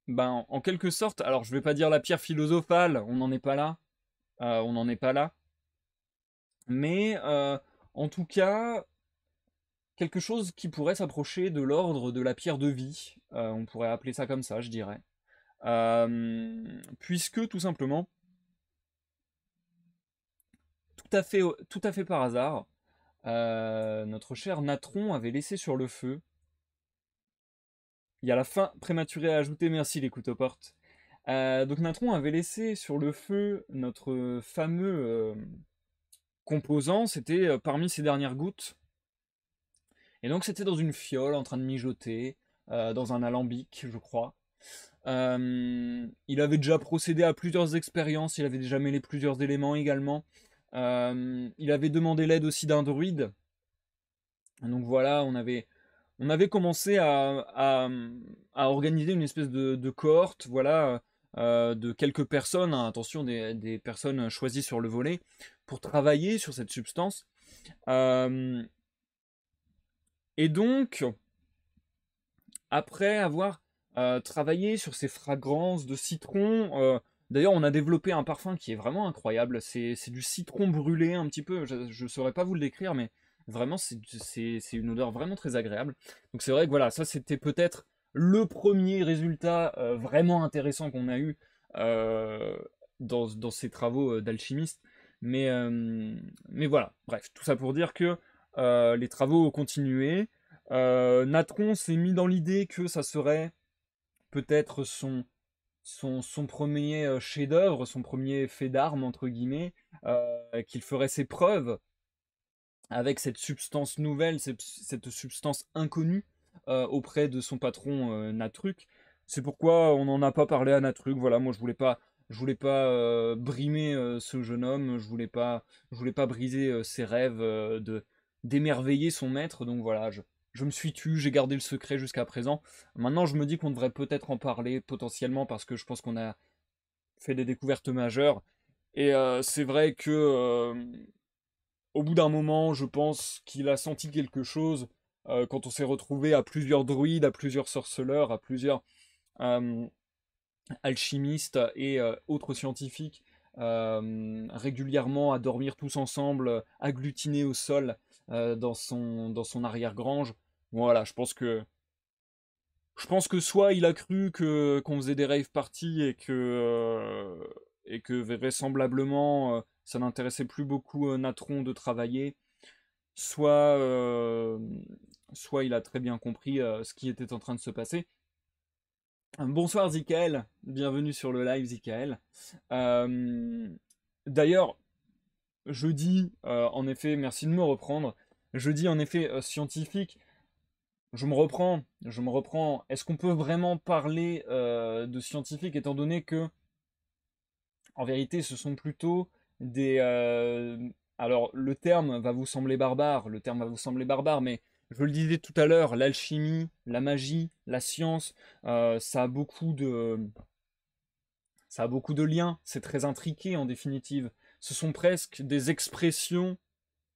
ben, en quelque sorte, alors je vais pas dire la pierre philosophale, on n'en est pas là, on n'en est pas là, mais en tout cas, quelque chose qui pourrait s'approcher de l'ordre de la pierre de vie, on pourrait appeler ça comme ça, je dirais. Puisque tout simplement, tout à fait par hasard, notre cher Natron avait laissé sur le feu. Il y a la fin prématurée à ajouter, merci les couteaux portes. Donc Natron avait laissé sur le feu notre fameux composant, c'était parmi ses dernières gouttes. Et donc c'était dans une fiole en train de mijoter, dans un alambic, je crois. Il avait déjà procédé à plusieurs expériences, il avait déjà mêlé plusieurs éléments également. Il avait demandé l'aide aussi d'un druide. Donc voilà, on avait commencé à organiser une espèce de cohorte, voilà, de quelques personnes, hein, attention, des personnes choisies sur le volet, pour travailler sur cette substance. Euh, et donc, après avoir travaillé sur ces fragrances de citron, d'ailleurs, on a développé un parfum qui est vraiment incroyable. C'est du citron brûlé un petit peu. Je ne saurais pas vous le décrire, mais vraiment, c'est une odeur vraiment très agréable. Donc c'est vrai que voilà, ça c'était peut-être le premier résultat vraiment intéressant qu'on a eu euh, dans ces travaux d'alchimiste. Mais, euh, mais voilà, bref, tout ça pour dire que les travaux ont continué. Natron s'est mis dans l'idée que ça serait peut-être son premier chef-d'œuvre, son premier fait d'armes, entre guillemets, qu'il ferait ses preuves avec cette substance nouvelle, cette substance inconnue auprès de son patron Natruc. C'est pourquoi on n'en a pas parlé à Natruc. Voilà, moi je voulais pas brimer ce jeune homme, je voulais pas briser ses rêves d'émerveiller son maître. Donc voilà, je me suis tu, j'ai gardé le secret jusqu'à présent. Maintenant, je me dis qu'on devrait peut-être en parler potentiellement parce que je pense qu'on a fait des découvertes majeures. Et c'est vrai que au bout d'un moment, je pense qu'il a senti quelque chose quand on s'est retrouvé à plusieurs druides, à plusieurs sorceleurs, à plusieurs euh, alchimistes et autres scientifiques régulièrement à dormir tous ensemble, agglutinés au sol dans son arrière-grange. Voilà, je pense que soit il a cru qu'on faisait des rave parties et que vraisemblablement ça n'intéressait plus beaucoup Natron de travailler, soit, euh, soit il a très bien compris ce qui était en train de se passer. Bonsoir Zikael, bienvenue sur le live Zikael. Euh, D'ailleurs, je dis en effet, merci de me reprendre, je dis en effet scientifique. Je me reprends. Est-ce qu'on peut vraiment parler de scientifique étant donné que, en vérité, ce sont plutôt des. Alors, le terme va vous sembler barbare, mais je le disais tout à l'heure, l'alchimie, la magie, la science, ça a beaucoup de liens. C'est très intriqué en définitive. Ce sont presque des expressions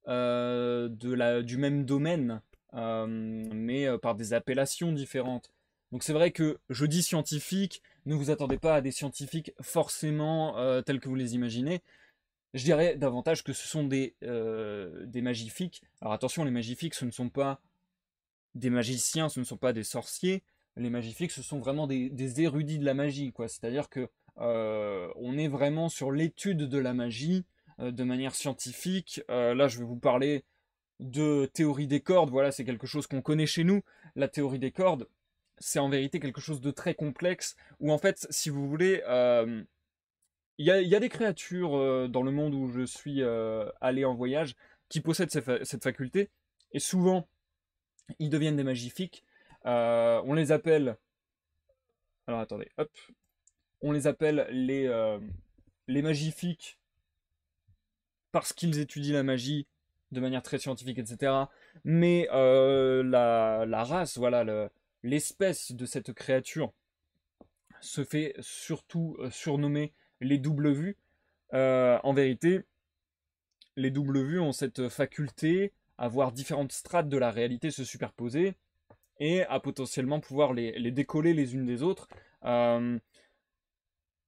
du même domaine, mais par des appellations différentes. Donc c'est vrai que je dis scientifique, ne vous attendez pas à des scientifiques forcément tels que vous les imaginez. Je dirais davantage que ce sont des magnifiques. Alors attention, les magnifiques, ce ne sont pas des magiciens, ce ne sont pas des sorciers. Les magnifiques, ce sont vraiment des érudits de la magie, quoi. C'est-à-dire que on est vraiment sur l'étude de la magie de manière scientifique. Là, je vais vous parler de théorie des cordes. Voilà, c'est quelque chose qu'on connaît chez nous. La théorie des cordes, c'est en vérité quelque chose de très complexe. Où en fait, si vous voulez, il y a des créatures dans le monde où je suis allé en voyage qui possèdent cette faculté. Et souvent, ils deviennent des magnifiques. On les appelle. Alors attendez, hop. On les appelle les magnifiques parce qu'ils étudient la magie de manière très scientifique, etc. Mais la race, voilà, l'espèce de cette créature se fait surtout surnommer les doubles vues. En vérité, les doubles vues ont cette faculté à voir différentes strates de la réalité se superposer et à potentiellement pouvoir les décoller les unes des autres. Euh,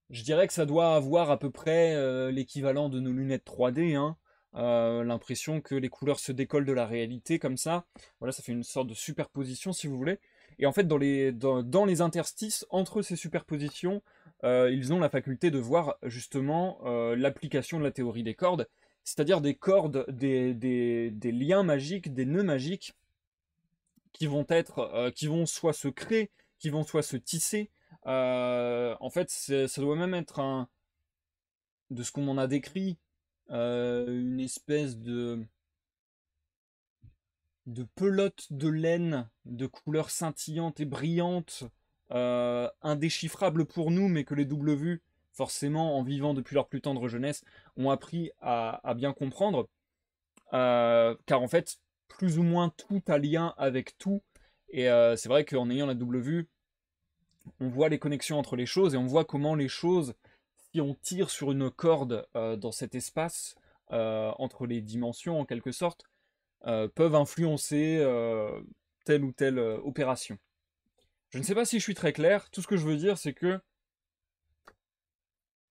je dirais que ça doit avoir à peu près l'équivalent de nos lunettes 3D, hein. L'impression que les couleurs se décollent de la réalité comme ça. Voilà, ça fait une sorte de superposition si vous voulez. Et en fait, dans les interstices entre ces superpositions, ils ont la faculté de voir justement l'application de la théorie des cordes, c'est-à-dire des cordes, des liens magiques, des nœuds magiques qui vont soit se créer, qui vont soit se tisser. En fait, ça doit même être de ce qu'on m'en a décrit, une espèce de pelote de laine de couleur scintillante et brillante, indéchiffrable pour nous, mais que les doubles vues, forcément, en vivant depuis leur plus tendre jeunesse, ont appris à bien comprendre. Car en fait, plus ou moins tout a lien avec tout. Et c'est vrai qu'en ayant la double vue, on voit les connexions entre les choses et on voit comment les choses, si on tire sur une corde dans cet espace, entre les dimensions en quelque sorte, peuvent influencer telle ou telle opération. Je ne sais pas si je suis très clair, tout ce que je veux dire c'est que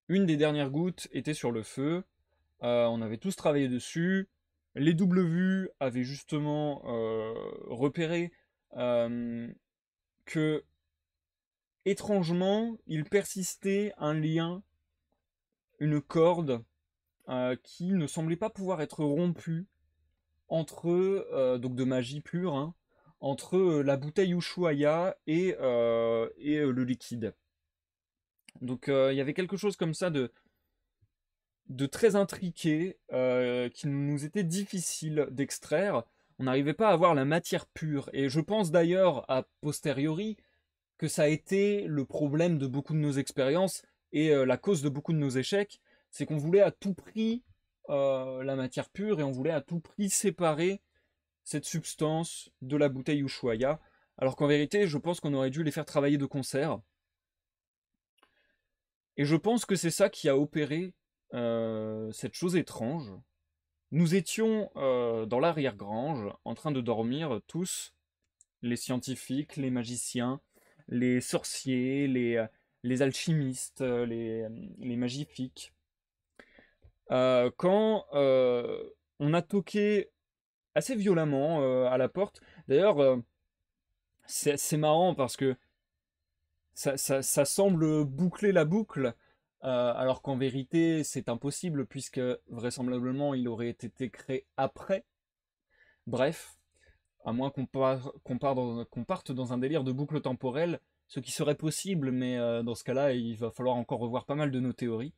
une des dernières gouttes était sur le feu, on avait tous travaillé dessus, les doubles vues avaient justement repéré que étrangement il persistait un lien, une corde qui ne semblait pas pouvoir être rompue entre, donc de magie pure, hein, entre la bouteille Ushuaïa et le liquide. Donc il y avait quelque chose comme ça de très intriqué qui nous était difficile d'extraire. On n'arrivait pas à avoir la matière pure. Et je pense d'ailleurs, a posteriori, que ça a été le problème de beaucoup de nos expériences et la cause de beaucoup de nos échecs. C'est qu'on voulait à tout prix la matière pure et on voulait à tout prix séparer cette substance de la bouteille Ushuaïa. Alors qu'en vérité, je pense qu'on aurait dû les faire travailler de concert. Et je pense que c'est ça qui a opéré cette chose étrange. Nous étions dans l'arrière-grange, en train de dormir tous, les scientifiques, les magiciens, les sorciers, les alchimistes, les magnifiques. Quand on a toqué assez violemment à la porte. D'ailleurs, c'est marrant parce que ça semble boucler la boucle, alors qu'en vérité c'est impossible puisque vraisemblablement il aurait été créé après. Bref, à moins qu'on parte dans un délire de boucle temporelle, ce qui serait possible, mais dans ce cas-là il va falloir encore revoir pas mal de nos théories.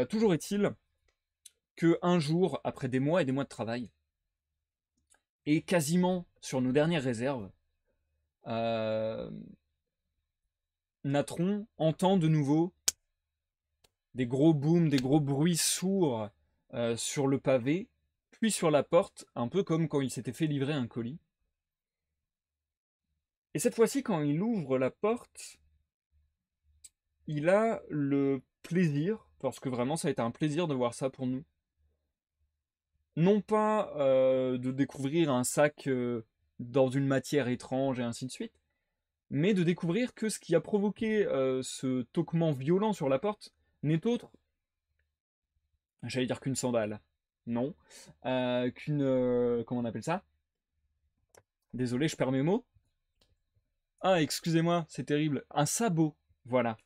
Toujours est-il que un jour, après des mois et des mois de travail, et quasiment sur nos dernières réserves, euh, Natron entend de nouveau des gros booms, des gros bruits sourds sur le pavé, puis sur la porte, un peu comme quand il s'était fait livrer un colis. Et cette fois-ci, quand il ouvre la porte, il a le plaisir, parce que vraiment ça a été un plaisir de voir ça pour nous, non pas de découvrir un sac dans une matière étrange et ainsi de suite, mais de découvrir que ce qui a provoqué ce toquement violent sur la porte n'est autre, j'allais dire qu'une sandale, non, qu'une, comment on appelle ça? Désolé, je perds mes mots. Ah, excusez-moi, c'est terrible. Un sabot, voilà,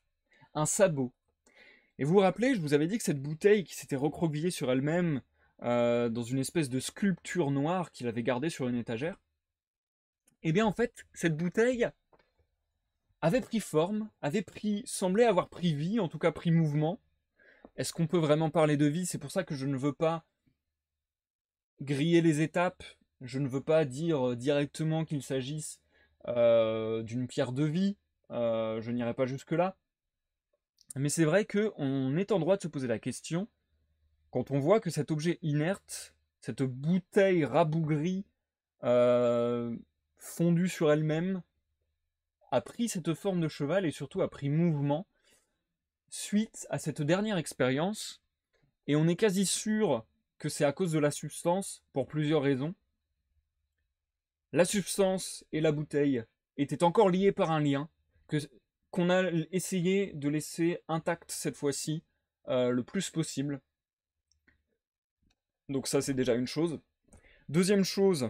un sabot. Et vous vous rappelez, je vous avais dit que cette bouteille qui s'était recroquevillée sur elle-même dans une espèce de sculpture noire qu'il avait gardée sur une étagère. Eh bien, en fait, cette bouteille avait pris forme, semblait avoir pris vie, en tout cas pris mouvement. Est-ce qu'on peut vraiment parler de vie? C'est pour ça que je ne veux pas griller les étapes. Je ne veux pas dire directement qu'il s'agisse d'une pierre de vie. Je n'irai pas jusque-là. Mais c'est vrai qu'on est en droit de se poser la question, quand on voit que cet objet inerte, cette bouteille rabougrie, euh, fondue sur elle-même, a pris cette forme de cheval et surtout a pris mouvement suite à cette dernière expérience. Et on est quasi sûr que c'est à cause de la substance, pour plusieurs raisons. La substance et la bouteille étaient encore liées par un lien qu'on a essayé de laisser intact cette fois-ci le plus possible. Donc ça c'est déjà une chose. Deuxième chose,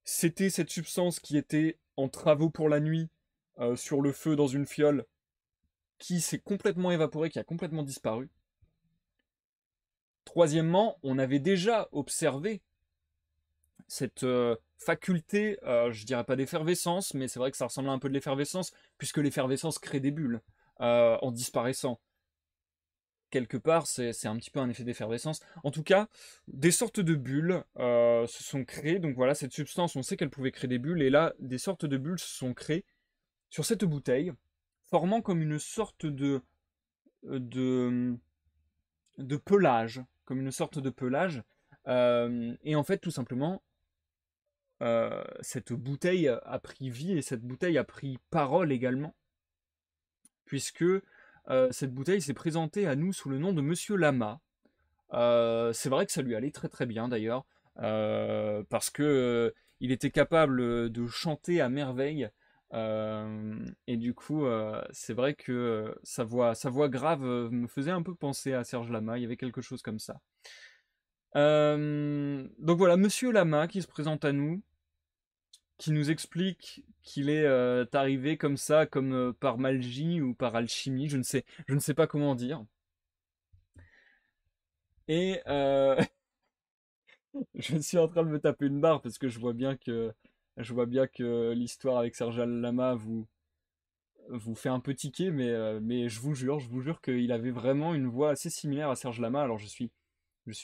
c'était cette substance qui était en travaux pour la nuit sur le feu dans une fiole qui s'est complètement évaporée, qui a complètement disparu. Troisièmement, on avait déjà observé cette faculté, je dirais pas d'effervescence, mais c'est vrai que ça ressemble à un peu de l'effervescence, puisque l'effervescence crée des bulles en disparaissant. Quelque part, c'est un petit peu un effet d'effervescence. En tout cas, des sortes de bulles se sont créées. Donc voilà, cette substance, on sait qu'elle pouvait créer des bulles, et là, des sortes de bulles se sont créées sur cette bouteille, formant comme une sorte de, de pelage, comme une sorte de pelage. Et en fait, tout simplement, cette bouteille a pris vie et cette bouteille a pris parole également. puisque cette bouteille s'est présentée à nous sous le nom de Monsieur Lama. C'est vrai que ça lui allait très très bien d'ailleurs, parce que il était capable de chanter à merveille. Et du coup, c'est vrai que sa voix grave me faisait un peu penser à Serge Lama, il y avait quelque chose comme ça. Donc voilà, Monsieur Lama qui se présente à nous, qui nous explique qu'il est arrivé comme ça, comme par magie ou par alchimie, je ne sais pas comment dire. Et je suis en train de me taper une barre parce que je vois bien que l'histoire avec Serge Lama vous fait un peu tiquer, mais je vous jure qu'il avait vraiment une voix assez similaire à Serge Lama. Alors je suis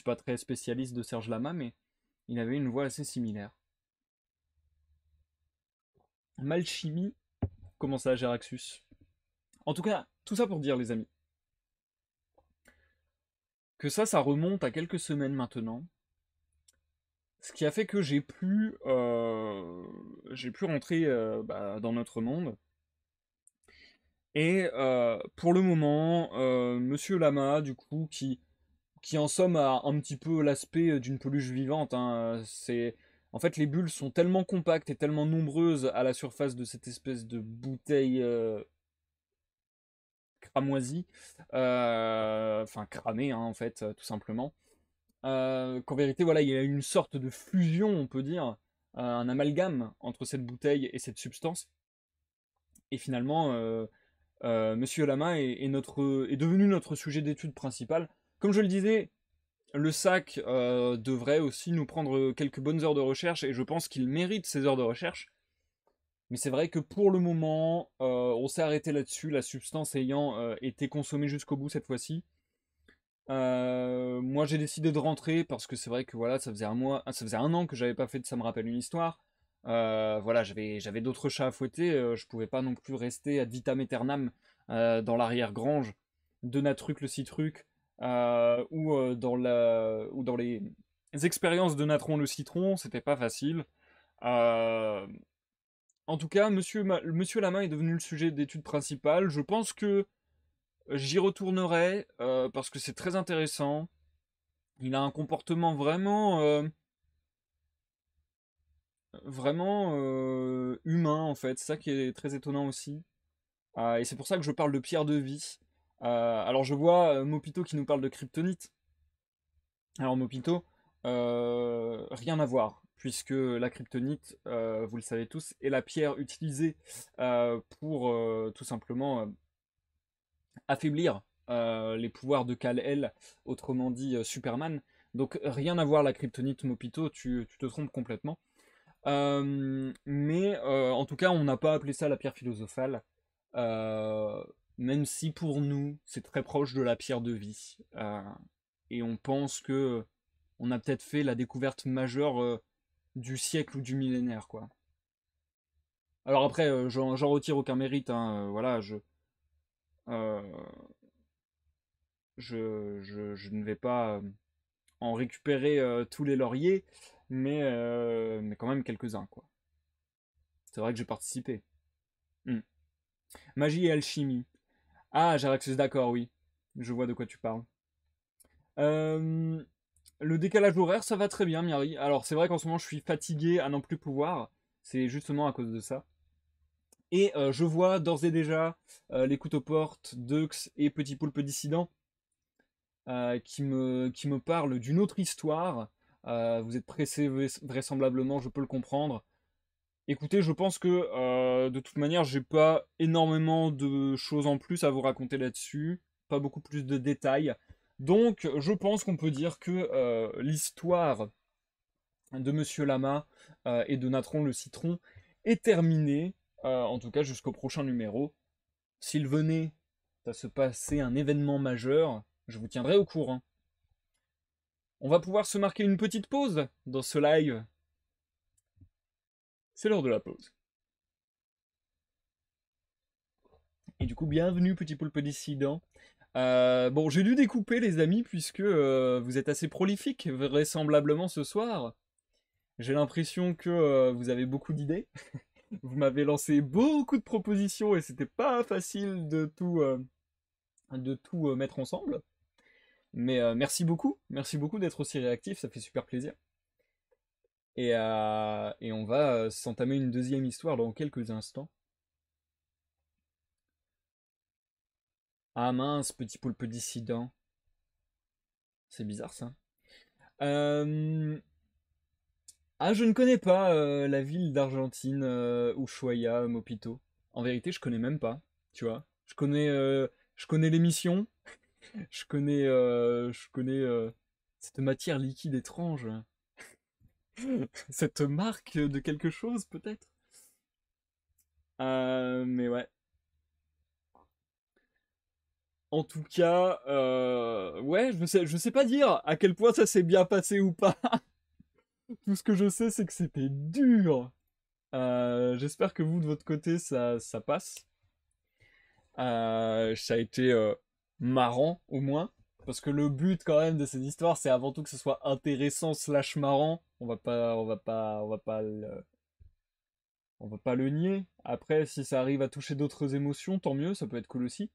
pas très spécialiste de Serge Lama, mais il avait une voix assez similaire. Malchimie, comment ça, Geraxus? En tout cas, tout ça pour dire, les amis, que ça remonte à quelques semaines maintenant. Ce qui a fait que j'ai pu rentrer dans notre monde. Et pour le moment, Monsieur Lama, du coup, qui en somme a un petit peu l'aspect d'une peluche vivante, hein, en fait, les bulles sont tellement compactes et tellement nombreuses à la surface de cette espèce de bouteille cramoisie, enfin cramée, hein, en fait, tout simplement. Qu'en vérité, voilà, il y a une sorte de fusion, on peut dire, un amalgame entre cette bouteille et cette substance. Et finalement, Monsieur Lama est devenu notre sujet d'étude principal. Comme je le disais, le sac devrait aussi nous prendre quelques bonnes heures de recherche, et je pense qu'il mérite ces heures de recherche. Mais c'est vrai que pour le moment, on s'est arrêté là-dessus, la substance ayant été consommée jusqu'au bout cette fois-ci. Moi j'ai décidé de rentrer parce que c'est vrai que voilà, ça faisait un an que j'avais pas fait de Ça me rappelle une histoire. Voilà, j'avais d'autres chats à fouetter, je pouvais pas non plus rester ad vitam aeternam dans l'arrière-grange de Natruc le Citruc ou dans les expériences de Natron le Citron, c'était pas facile. Euh, En tout cas, Monsieur Lama est devenu le sujet d'étude principale. Je pense que j'y retournerai parce que c'est très intéressant. Il a un comportement vraiment humain en fait. C'est ça qui est très étonnant aussi. Et c'est pour ça que je parle de pierre de vie. Alors je vois Mopito qui nous parle de kryptonite. Alors Mopito, rien à voir, puisque la kryptonite, vous le savez tous, est la pierre utilisée pour tout simplement affaiblir les pouvoirs de Kal-El, autrement dit Superman. Donc rien à voir la kryptonite Mopito, tu te trompes complètement. Mais en tout cas, on n'a pas appelé ça la pierre philosophale, euh, même si pour nous, c'est très proche de la pierre de vie. Et on pense que on a peut-être fait la découverte majeure du siècle ou du millénaire, quoi. Alors après, j'en retire aucun mérite, hein, voilà, euh, je ne vais pas en récupérer tous les lauriers, mais quand même quelques-uns, quoi. C'est vrai que j'ai participé. Hmm. Magie et alchimie. Ah, Jaraxus, d'accord, oui. Je vois de quoi tu parles. Euh, le décalage horaire, ça va très bien, Miari. Alors, c'est vrai qu'en ce moment, je suis fatigué à n'en plus pouvoir. C'est justement à cause de ça. Et je vois d'ores et déjà les couteaux portes, Dux et Petit Poulpe Dissident qui me parlent d'une autre histoire. Vous êtes pressé vraisemblablement, je peux le comprendre. Écoutez, je pense que de toute manière, j'ai pas énormément de choses en plus à vous raconter là-dessus, pas beaucoup plus de détails. Donc, je pense qu'on peut dire que l'histoire de Monsieur Lama et de Natron le Citron est terminée, en tout cas jusqu'au prochain numéro. S'il venait à se passer un événement majeur, je vous tiendrai au courant. On va pouvoir se marquer une petite pause dans ce live. C'est l'heure de la pause. Et du coup, bienvenue, petit poulpe dissident. Bon, j'ai dû découper, les amis, puisque vous êtes assez prolifiques, vraisemblablement, ce soir. J'ai l'impression que vous avez beaucoup d'idées. Vous m'avez lancé beaucoup de propositions et c'était pas facile de tout mettre ensemble. Mais merci beaucoup d'être aussi réactif, ça fait super plaisir. Et on va s'entamer une deuxième histoire dans quelques instants. Ah mince, petit poulpe dissident. C'est bizarre ça. Euh, Ah, je ne connais pas la ville d'Argentine, Ushuaia, Mopito. En vérité, je connais même pas, tu vois. Je connais l'émission, je connais cette matière liquide étrange, cette marque de quelque chose peut-être. Mais ouais. En tout cas, ouais, je sais pas dire à quel point ça s'est bien passé ou pas. Tout ce que je sais, c'est que c'était dur. J'espère que vous, de votre côté, ça passe. Ça a été marrant, au moins. Parce que le but, quand même, de ces histoires, c'est avant tout que ce soit intéressant slash marrant. On va pas le nier. Après, si ça arrive à toucher d'autres émotions, tant mieux, ça peut être cool aussi.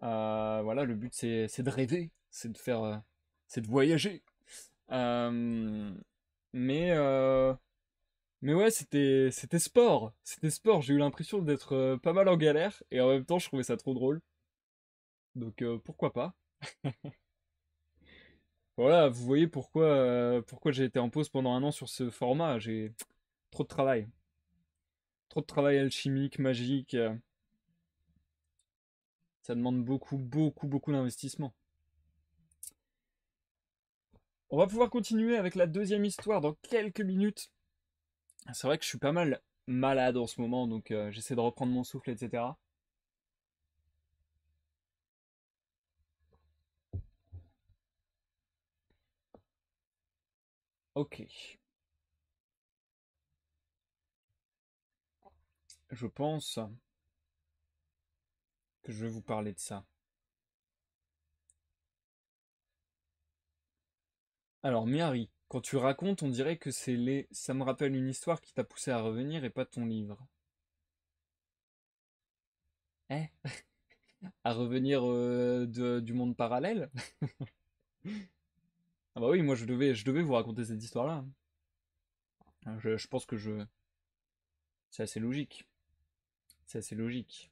Voilà, le but, c'est de rêver, c'est de voyager. Euh, mais, euh, Mais ouais, c'était sport. C'était sport. J'ai eu l'impression d'être pas mal en galère et en même temps, je trouvais ça trop drôle. Donc pourquoi pas. Voilà, vous voyez pourquoi j'ai été en pause pendant un an sur ce format. J'ai trop de travail. Trop de travail alchimique, magique. Ça demande beaucoup d'investissement. On va pouvoir continuer avec la deuxième histoire dans quelques minutes. C'est vrai que je suis pas mal malade en ce moment, donc j'essaie de reprendre mon souffle, etc. Ok, je pense que je vais vous parler de ça. Alors, Miari, quand tu racontes, on dirait que ça me rappelle une histoire qui t'a poussé à revenir et pas ton livre. Eh? À revenir du monde parallèle? Ah bah oui, moi je devais vous raconter cette histoire-là. Je pense que c'est assez logique. C'est assez logique.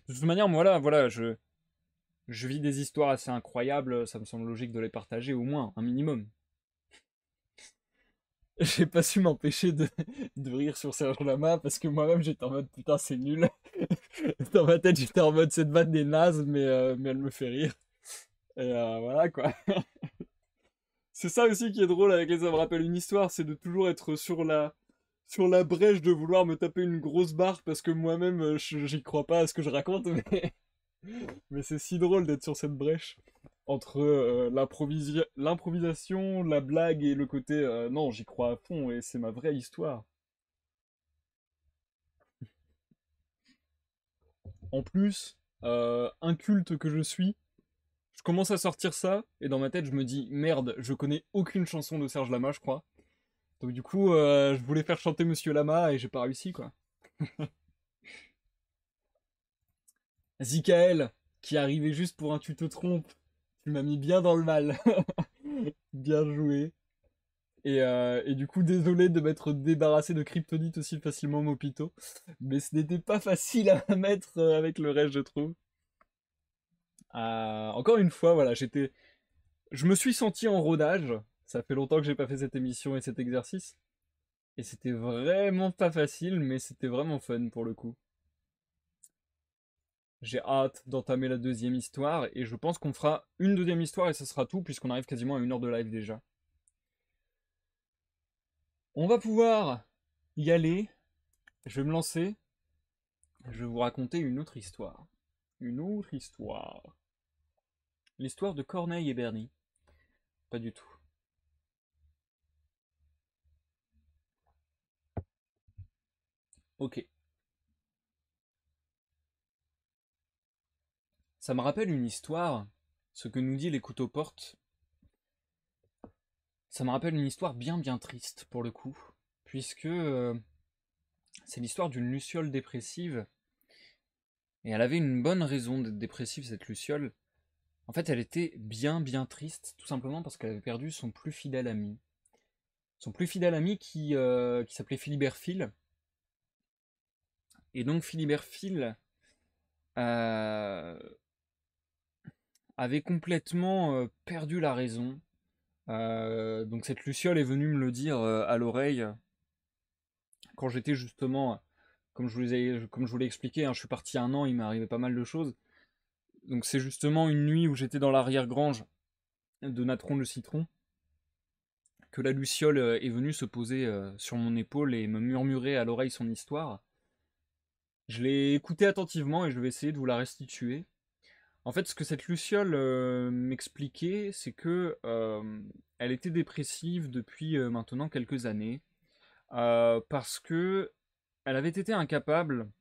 De toute manière, moi là, voilà, je vis des histoires assez incroyables, ça me semble logique de les partager au moins, un minimum. J'ai pas su m'empêcher de rire sur Serge Lama parce que moi-même j'étais en mode putain c'est nul. Dans ma tête j'étais en mode cette vanne est naze mais elle me fait rire. Et voilà quoi. C'est ça aussi qui est drôle avec les Ça me rappelle une histoire, c'est de toujours être sur la brèche de vouloir me taper une grosse barre parce que moi-même j'y crois pas à ce que je raconte mais c'est si drôle d'être sur cette brèche entre l'improvisation, la blague et le côté non j'y crois à fond et c'est ma vraie histoire. En plus, inculte que je suis, je commence à sortir ça, et dans ma tête, je me dis, merde, je connais aucune chanson de Serge Lama, je crois. Donc du coup, je voulais faire chanter Monsieur Lama, et j'ai pas réussi, quoi. Zikael, qui arrivait juste pour un tu te trompes, tu m'as mis bien dans le mal. Bien joué. Et du coup, désolé de m'être débarrassé de Kryptonite aussi facilement, Mopito. Mais ce n'était pas facile à mettre avec le reste, je trouve. Encore une fois, voilà, je me suis senti en rodage. Ça fait longtemps que j'ai pas fait cette émission et cet exercice. Et c'était vraiment pas facile, mais c'était vraiment fun pour le coup. J'ai hâte d'entamer la deuxième histoire et je pense qu'on fera une deuxième histoire et ce sera tout puisqu'on arrive quasiment à 1 heure de live déjà. On va pouvoir y aller. Je vais me lancer. Je vais vous raconter une autre histoire. Une autre histoire. L'histoire de Corneille et Bernie. Pas du tout. Ok. Ça me rappelle une histoire. Ce que nous dit les couteaux portes. Ça me rappelle une histoire bien triste pour le coup. Puisque C'est l'histoire d'une luciole dépressive. Et elle avait une bonne raison d'être dépressive, cette luciole. En fait, elle était bien bien triste, tout simplement parce qu'elle avait perdu son plus fidèle ami. Son plus fidèle ami qui s'appelait Philibert Phil. Et donc Philibert Phil euh, avait complètement perdu la raison. Donc cette luciole est venue me le dire à l'oreille quand j'étais justement, comme je vous l'ai expliqué, hein, je suis parti 1 an, il m'est arrivé pas mal de choses. Donc c'est justement une nuit où j'étais dans l'arrière-grange de Natron le Citron que la luciole est venue se poser sur mon épaule et me murmurer à l'oreille son histoire. Je l'ai écoutée attentivement et je vais essayer de vous la restituer. En fait, ce que cette luciole m'expliquait, c'est que elle était dépressive depuis maintenant quelques années, parce que elle avait été incapable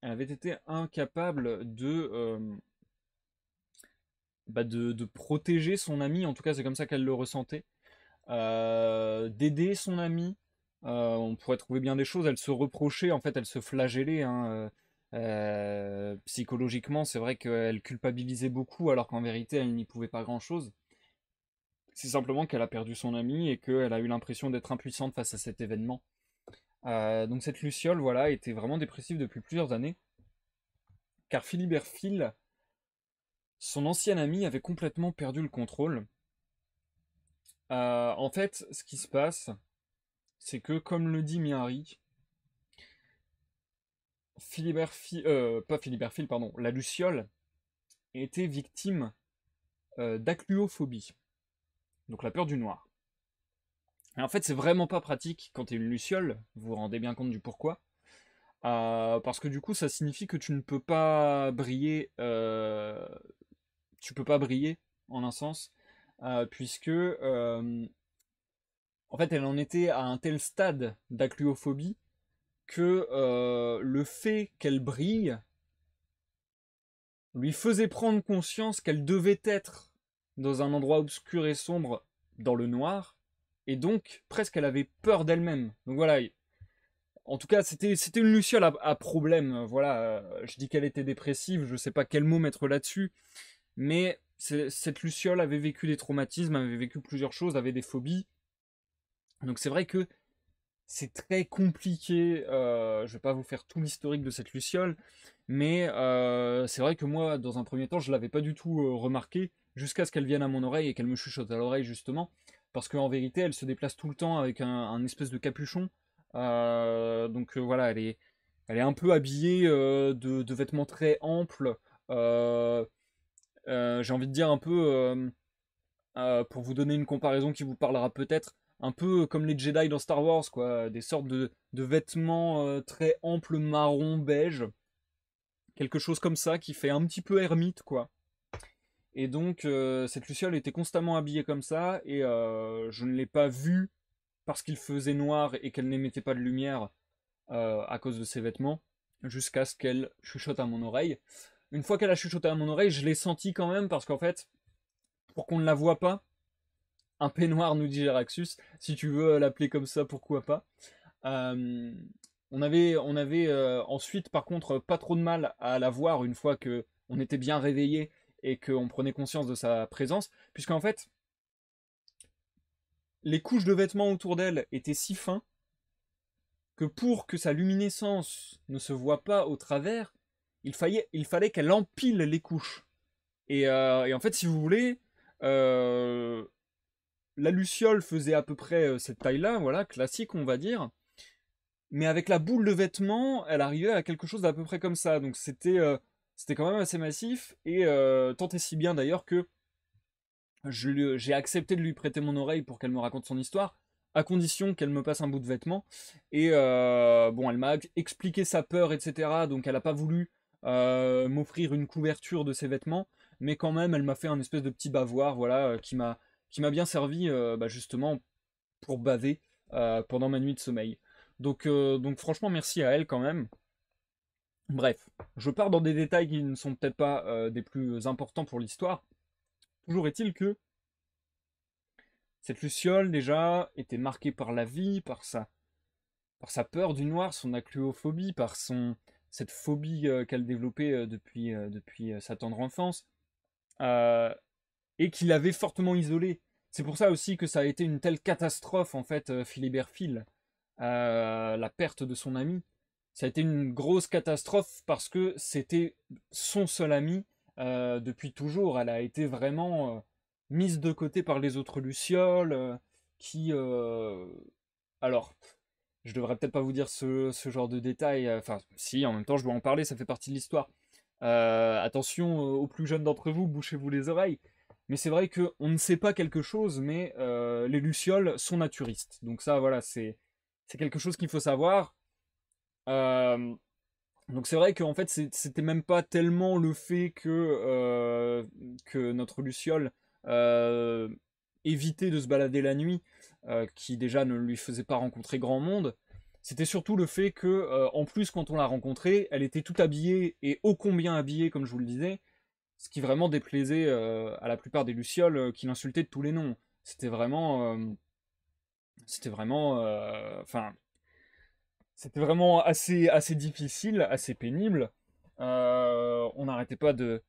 de protéger son ami. En tout cas, c'est comme ça qu'elle le ressentait, d'aider son ami. On pourrait trouver bien des choses. Elle se reprochait, en fait, elle se flagellait, hein, psychologiquement. C'est vrai qu'elle culpabilisait beaucoup, alors qu'en vérité, elle n'y pouvait pas grand-chose. C'est simplement qu'elle a perdu son ami et qu'elle a eu l'impression d'être impuissante face à cet événement. Donc cette Luciole, voilà, était vraiment dépressive depuis plusieurs années, car Philibert Phil, son ancien ami, avait complètement perdu le contrôle. En fait, ce qui se passe, c'est que, comme le dit Mihari, pas Philibert Phil, pardon, la Luciole était victime d'acluophobie, donc la peur du noir. Et en fait, c'est vraiment pas pratique quand t'es une Luciole, vous vous rendez bien compte du pourquoi. Parce que du coup, ça signifie que tu ne peux pas briller, tu peux pas briller en un sens, puisque en fait, elle en était à un tel stade d'acluophobie que le fait qu'elle brille lui faisait prendre conscience qu'elle devait être dans un endroit obscur et sombre, dans le noir, et donc presque elle avait peur d'elle-même. Donc voilà, en tout cas c'était une Luciole à problème. Voilà, je dis qu'elle était dépressive, je sais pas quel mot mettre là-dessus, mais cette Luciole avait vécu des traumatismes, avait vécu plusieurs choses, avait des phobies. Donc c'est vrai que c'est très compliqué. Je vais pas vous faire tout l'historique de cette Luciole, mais c'est vrai que moi, dans un premier temps, je l'avais pas du tout remarqué, jusqu'à ce qu'elle vienne à mon oreille et qu'elle me chuchote à l'oreille, justement, parce qu'en vérité, elle se déplace tout le temps avec un espèce de capuchon. Donc voilà, elle est un peu habillée de vêtements très amples. euh, j'ai envie de dire un peu, pour vous donner une comparaison qui vous parlera peut-être, un peu comme les Jedi dans Star Wars, quoi, des sortes de vêtements très amples marron beige, quelque chose comme ça qui fait un petit peu ermite, quoi. Et donc cette Luciole était constamment habillée comme ça, et je ne l'ai pas vue parce qu'il faisait noir et qu'elle n'émettait pas de lumière à cause de ses vêtements, jusqu'à ce qu'elle chuchote à mon oreille. Une fois qu'elle a chuchoté à mon oreille, je l'ai senti quand même, parce qu'en fait, pour qu'on ne la voie pas, un peignoir, nous dit Geraxus. Si tu veux l'appeler comme ça, pourquoi pas. Euh, on avait ensuite, par contre, pas trop de mal à la voir une fois que on était bien réveillé et qu'on prenait conscience de sa présence, puisqu'en fait, les couches de vêtements autour d'elle étaient si fins que pour que sa luminescence ne se voit pas au travers, il fallait qu'elle empile les couches. Et en fait, si vous voulez, euh, la luciole faisait à peu près cette taille-là, voilà, classique, on va dire. Mais avec la boule de vêtements, elle arrivait à quelque chose d'à peu près comme ça. Donc c'était quand même assez massif. Et tant et si bien d'ailleurs que j'ai accepté de lui prêter mon oreille pour qu'elle me raconte son histoire, à condition qu'elle me passe un bout de vêtement. Et bon, elle m'a expliqué sa peur, etc. Donc elle n'a pas voulu m'offrir une couverture de ses vêtements. Mais quand même, elle m'a fait un espèce de petit bavoir, voilà, qui m'a bien servi justement pour baver pendant ma nuit de sommeil. Donc franchement, merci à elle quand même. Bref, je pars dans des détails qui ne sont peut-être pas des plus importants pour l'histoire. Toujours est-il que cette Luciole, déjà, était marquée par la vie, par par sa peur du noir, son acluophobie, par cette phobie qu'elle développait depuis sa tendre enfance, euh, et qui l'avait fortement isolé. C'est pour ça aussi que ça a été une telle catastrophe, en fait, Philibert Phil, la perte de son ami. Ça a été une grosse catastrophe parce que c'était son seul ami depuis toujours. Elle a été vraiment mise de côté par les autres lucioles qui... Alors, je devrais peut-être pas vous dire ce genre de détails. Enfin, si, en même temps, je dois en parler, ça fait partie de l'histoire. Attention aux plus jeunes d'entre vous, bouchez-vous les oreilles. Mais c'est vrai qu'on ne sait pas quelque chose, mais les lucioles sont naturistes. Donc ça, voilà, c'est quelque chose qu'il faut savoir. Euh, donc c'est vrai qu'en fait, c'était même pas tellement le fait que notre luciole euh, évitait de se balader la nuit, qui déjà ne lui faisait pas rencontrer grand monde. C'était surtout le fait que, en plus, quand on l'a rencontrée, elle était toute habillée et ô combien habillée, comme je vous le disais, ce qui vraiment déplaisait à la plupart des lucioles qui l'insultaient de tous les noms. Enfin, c'était vraiment assez difficile, assez pénible. On n'arrêtait pas de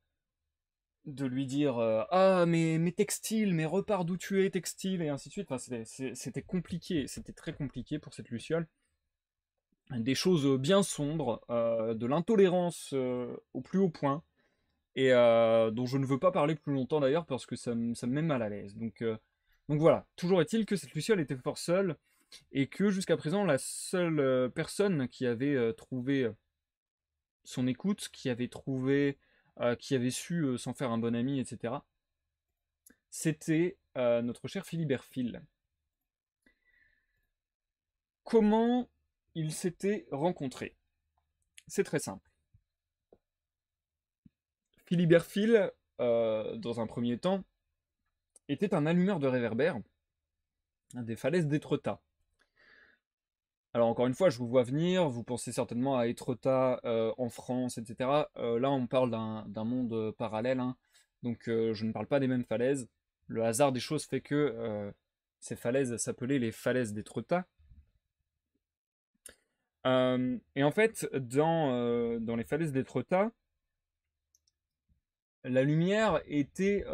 lui dire ah, mais textile, mais repars d'où tu es, textile, et ainsi de suite. Enfin, c'était compliqué, c'était très compliqué pour cette luciole. Des choses bien sombres, de l'intolérance au plus haut point, et dont je ne veux pas parler plus longtemps d'ailleurs parce que ça me met mal à l'aise. Donc voilà, toujours est-il que cette luciole était fort seule, et que jusqu'à présent, la seule personne qui avait trouvé son écoute, qui avait su s'en faire un bon ami, etc., c'était notre cher Philibert Phil. Comment ils s'étaient rencontrés? C'est très simple. Philibert Phil, dans un premier temps, était un allumeur de réverbères des falaises d'Étretat. Alors encore une fois, je vous vois venir, vous pensez certainement à Étretat en France, etc. Là, on parle d'un monde parallèle, hein. Donc je ne parle pas des mêmes falaises. Le hasard des choses fait que ces falaises s'appelaient les falaises d'Étretat. Et en fait, dans les falaises d'Étretat, la lumière était...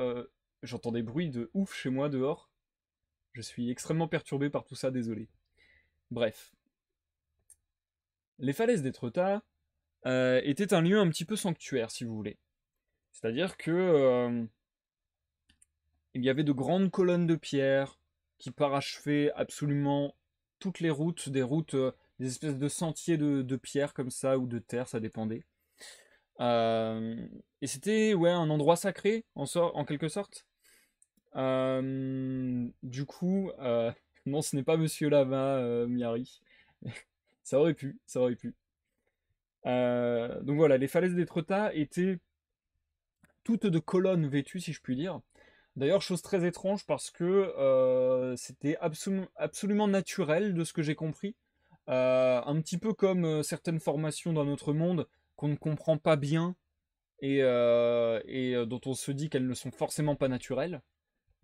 J'entends des bruits de ouf chez moi dehors. Je suis extrêmement perturbé par tout ça, désolé. Bref. Les falaises d'Étretat étaient un lieu un petit peu sanctuaire, si vous voulez. C'est-à-dire que il y avait de grandes colonnes de pierre qui parachevaient absolument toutes les routes, des espèces de sentiers de pierre comme ça, ou de terre, ça dépendait. Euh, et c'était ouais, un endroit sacré, en quelque sorte. Du coup, non, ce n'est pas Monsieur Lama, Miari. Ça aurait pu, ça aurait pu. Donc voilà, les falaises d'Étretat étaient toutes de colonnes vêtues, si je puis dire. D'ailleurs, chose très étrange parce que c'était absolument naturel de ce que j'ai compris. Un petit peu comme certaines formations dans notre monde qu'on ne comprend pas bien et dont on se dit qu'elles ne sont forcément pas naturelles.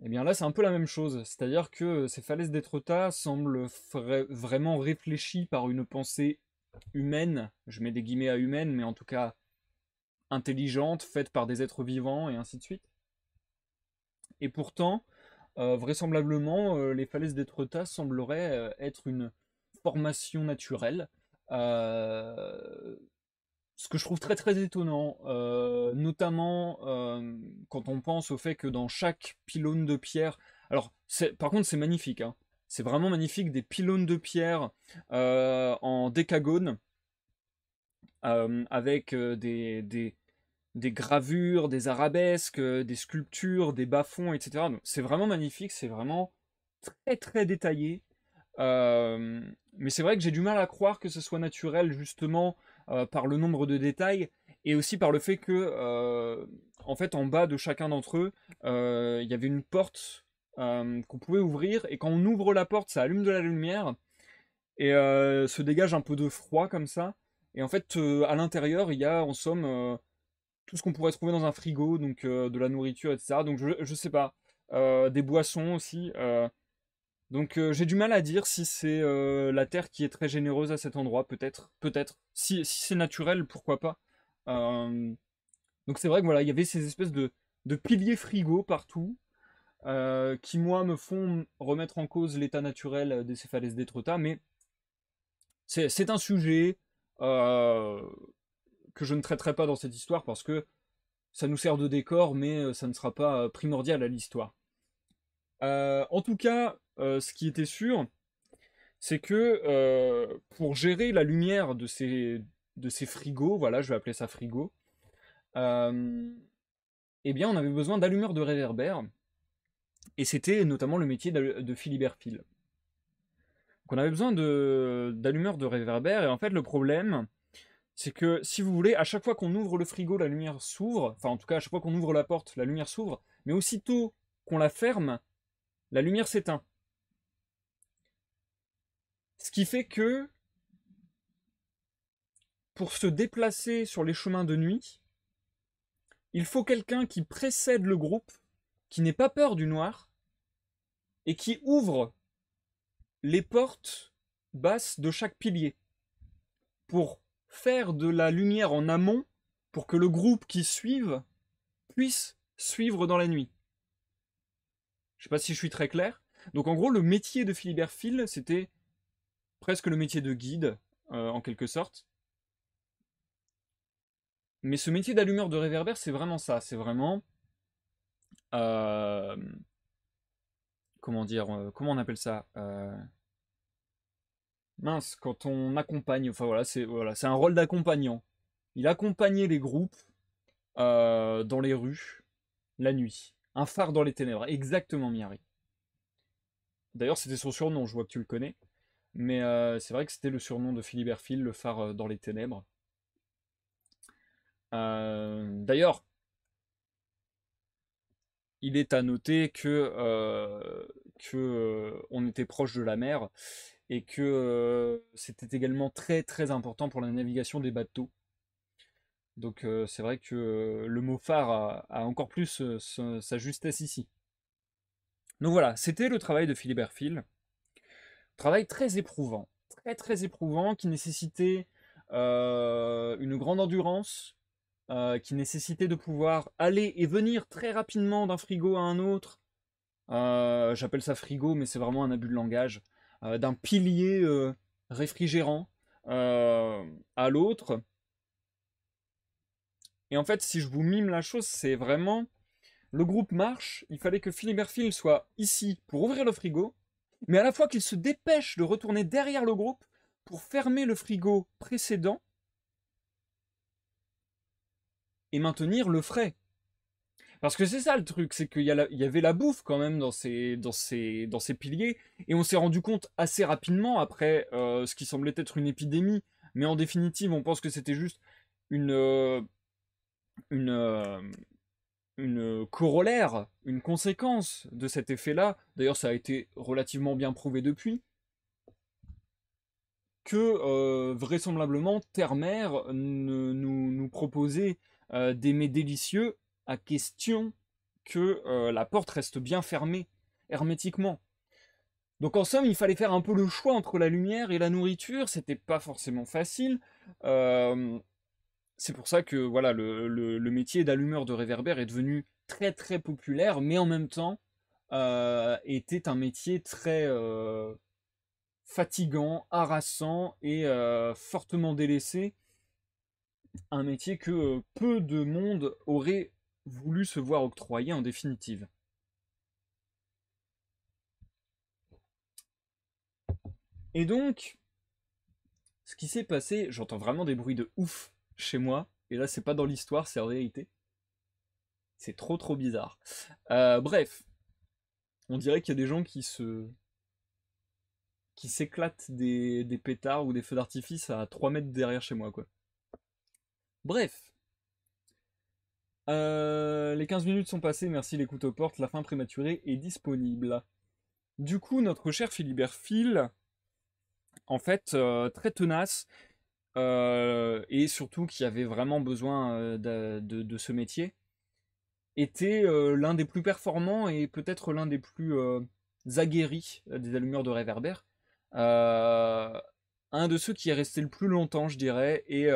Et bien là, c'est un peu la même chose. C'est-à-dire que ces falaises d'Étretat semblent vraiment réfléchies par une pensée humaine. Je mets des guillemets à humaine, mais en tout cas intelligente, faite par des êtres vivants et ainsi de suite. Et pourtant, vraisemblablement, les falaises d'Étretat sembleraient être une formation naturelle. Euh, Ce que je trouve très très étonnant, notamment quand on pense au fait que dans chaque pylône de pierre, alors par contre c'est magnifique, hein. C'est vraiment magnifique, des pylônes de pierre en décagone, avec des gravures, des arabesques, des sculptures, des bas-fonds, etc. Donc, c'est vraiment magnifique, c'est vraiment très très détaillé. Euh, mais c'est vrai que j'ai du mal à croire que ce soit naturel justement par le nombre de détails et aussi par le fait que en fait en bas de chacun d'entre eux il y avait une porte qu'on pouvait ouvrir et quand on ouvre la porte ça allume de la lumière et se dégage un peu de froid comme ça et en fait à l'intérieur il y a en somme tout ce qu'on pourrait trouver dans un frigo, donc de la nourriture, etc. Donc je sais pas. Des boissons aussi. Donc j'ai du mal à dire si c'est la Terre qui est très généreuse à cet endroit, peut-être, peut-être. Si c'est naturel, pourquoi pas. Euh, donc c'est vrai que voilà, il y avait ces espèces de piliers frigos partout, qui moi me font remettre en cause l'état naturel des céphalès d'Étretat, mais c'est un sujet euh, que je ne traiterai pas dans cette histoire parce que ça nous sert de décor, mais ça ne sera pas primordial à l'histoire. En tout cas, ce qui était sûr, c'est que pour gérer la lumière de ces frigos, voilà, je vais appeler ça frigo, euh, eh bien, on avait besoin d'allumeurs de réverbères, et c'était notamment le métier de Philibert Phil. Donc, on avait besoin d'allumeurs de réverbères, et en fait, le problème, c'est que si vous voulez, à chaque fois qu'on ouvre le frigo, la lumière s'ouvre, enfin, en tout cas, à chaque fois qu'on ouvre la porte, la lumière s'ouvre, mais aussitôt qu'on la ferme, la lumière s'éteint. Ce qui fait que pour se déplacer sur les chemins de nuit, il faut quelqu'un qui précède le groupe, qui n'ait pas peur du noir, et qui ouvre les portes basses de chaque pilier, pour faire de la lumière en amont, pour que le groupe qui suive puisse suivre dans la nuit. Je ne sais pas si je suis très clair. Donc en gros, le métier de Philibert Phil, c'était presque le métier de guide, en quelque sorte. Mais ce métier d'allumeur de réverbère, c'est vraiment ça. C'est vraiment... euh, comment dire, comment on appelle ça, mince, quand on accompagne, enfin voilà, c'est un rôle d'accompagnant. Il accompagnait les groupes dans les rues la nuit. Un phare dans les ténèbres, exactement, Miari. D'ailleurs, c'était son surnom, je vois que tu le connais. Mais c'est vrai que c'était le surnom de Philibert Phil, le phare dans les ténèbres. D'ailleurs, il est à noter que on était proche de la mer et que c'était également très très important pour la navigation des bateaux. Donc c'est vrai que le mot phare a encore plus sa justesse ici. Donc voilà, c'était le travail de Philibert Phil. Travail très éprouvant, très très éprouvant, qui nécessitait une grande endurance, qui nécessitait de pouvoir aller et venir très rapidement d'un frigo à un autre. J'appelle ça frigo, mais c'est vraiment un abus de langage. D'un pilier réfrigérant à l'autre. Et en fait, si je vous mime la chose, c'est vraiment le groupe marche. Il fallait que Philibert Phil soit ici pour ouvrir le frigo, mais à la fois qu'il se dépêche de retourner derrière le groupe pour fermer le frigo précédent et maintenir le frais. Parce que c'est ça le truc, c'est qu'il y avait la bouffe quand même dans ces piliers, et on s'est rendu compte assez rapidement, après ce qui semblait être une épidémie, mais en définitive on pense que c'était juste une, euh, une, euh, une corollaire, une conséquence de cet effet-là. D'ailleurs ça a été relativement bien prouvé depuis, que vraisemblablement Terre-Mère nous proposait des mets délicieux à question que la porte reste bien fermée hermétiquement. Donc en somme, il fallait faire un peu le choix entre la lumière et la nourriture. C'était pas forcément facile. Euh, c'est pour ça que voilà, le métier d'allumeur de réverbère est devenu très très populaire, mais en même temps était un métier très fatigant, harassant et fortement délaissé. Un métier que peu de monde aurait voulu se voir octroyer en définitive. Et donc, ce qui s'est passé, j'entends vraiment des bruits de ouf chez moi, et là c'est pas dans l'histoire, c'est en réalité. C'est trop trop bizarre. Bref, on dirait qu'il y a des gens qui s'éclatent des pétards ou des feux d'artifice à 3 mètres derrière chez moi, quoi. Bref, les 15 minutes sont passées, merci les couteaux portes, la fin prématurée est disponible. Du coup, notre cher Philibert Phil, en fait, très tenace, et surtout qui avait vraiment besoin de ce métier, était l'un des plus performants et peut-être l'un des plus aguerris des allumeurs de réverbères. Euh, un de ceux qui est resté le plus longtemps, je dirais, et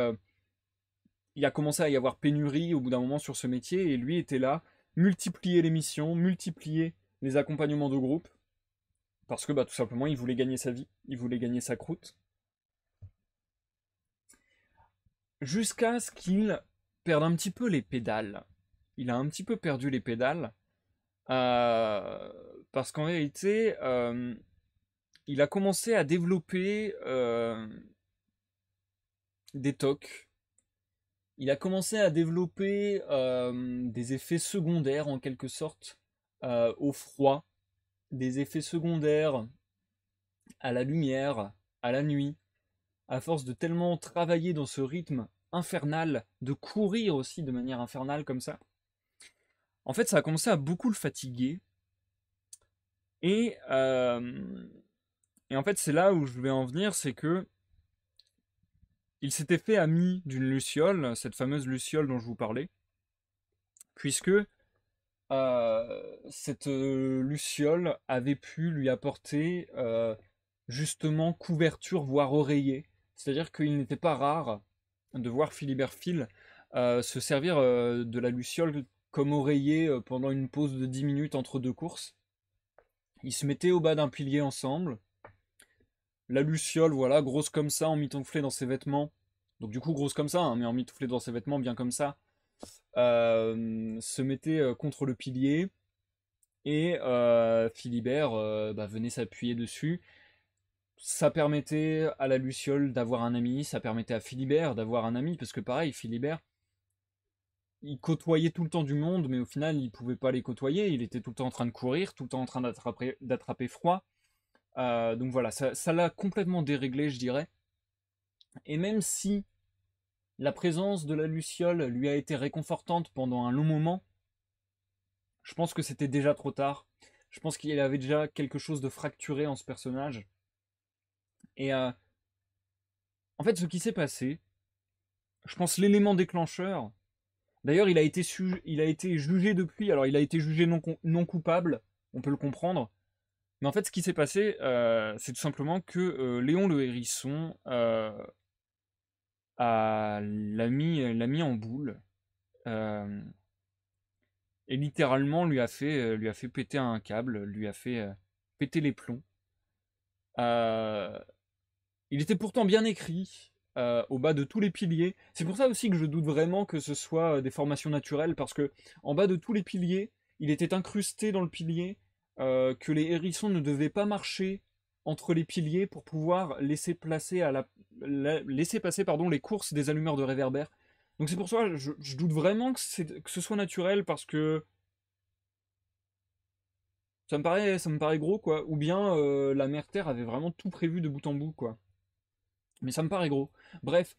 il a commencé à y avoir pénurie au bout d'un moment sur ce métier, et lui était là, multiplier les missions, multiplier les accompagnements de groupe, parce que bah, tout simplement il voulait gagner sa vie, il voulait gagner sa croûte, jusqu'à ce qu'il perde un petit peu les pédales. Il a un petit peu perdu les pédales, euh, parce qu'en vérité, il a commencé à développer des tocs. Il a commencé à développer des effets secondaires en quelque sorte au froid, des effets secondaires à la lumière, à la nuit, à force de tellement travailler dans ce rythme infernal, de courir aussi de manière infernale comme ça. En fait, ça a commencé à beaucoup le fatiguer. Et, euh, et en fait, c'est là où je vais en venir, c'est que il s'était fait ami d'une luciole, cette fameuse luciole dont je vous parlais, puisque cette luciole avait pu lui apporter justement couverture, voire oreiller. C'est-à-dire qu'il n'était pas rare de voir Philibert Phil se servir de la luciole comme oreiller pendant une pause de 10 minutes entre deux courses. Ils se mettaient au bas d'un pilier ensemble. La luciole, voilà, grosse comme ça, emmitouflée dans ses vêtements. Donc du coup, grosse comme ça, hein, mais emmitouflée dans ses vêtements, bien comme ça. Se mettait contre le pilier. Et Philibert bah, venait s'appuyer dessus. Ça permettait à la Luciole d'avoir un ami, ça permettait à Philibert d'avoir un ami, parce que pareil, Philibert, il côtoyait tout le temps du monde, mais au final, il pouvait pas les côtoyer, il était tout le temps en train de courir, tout le temps en train d'attraper froid. Donc voilà, ça l'a complètement déréglé, je dirais. Et même si la présence de la Luciole lui a été réconfortante pendant un long moment, je pense que c'était déjà trop tard. Je pense qu'il y avait déjà quelque chose de fracturé en ce personnage. Et en fait, ce qui s'est passé, je pense l'élément déclencheur. D'ailleurs, il a été jugé depuis. Alors, il a été jugé non coupable, on peut le comprendre. Mais en fait, ce qui s'est passé, c'est tout simplement que Léon le Hérisson l'a mis en boule euh, et littéralement lui a fait péter un câble, lui a fait péter les plombs. Euh, Il était pourtant bien écrit, au bas de tous les piliers. C'est pour ça aussi que je doute vraiment que ce soit des formations naturelles, parce que en bas de tous les piliers, il était incrusté dans le pilier que les hérissons ne devaient pas marcher entre les piliers pour pouvoir laisser passer pardon, les courses des allumeurs de réverbères. Donc c'est pour ça que je doute vraiment que ce soit naturel, parce que ça me paraît gros, quoi. Ou bien la mère Terre avait vraiment tout prévu de bout en bout, quoi. Mais ça me paraît gros. Bref,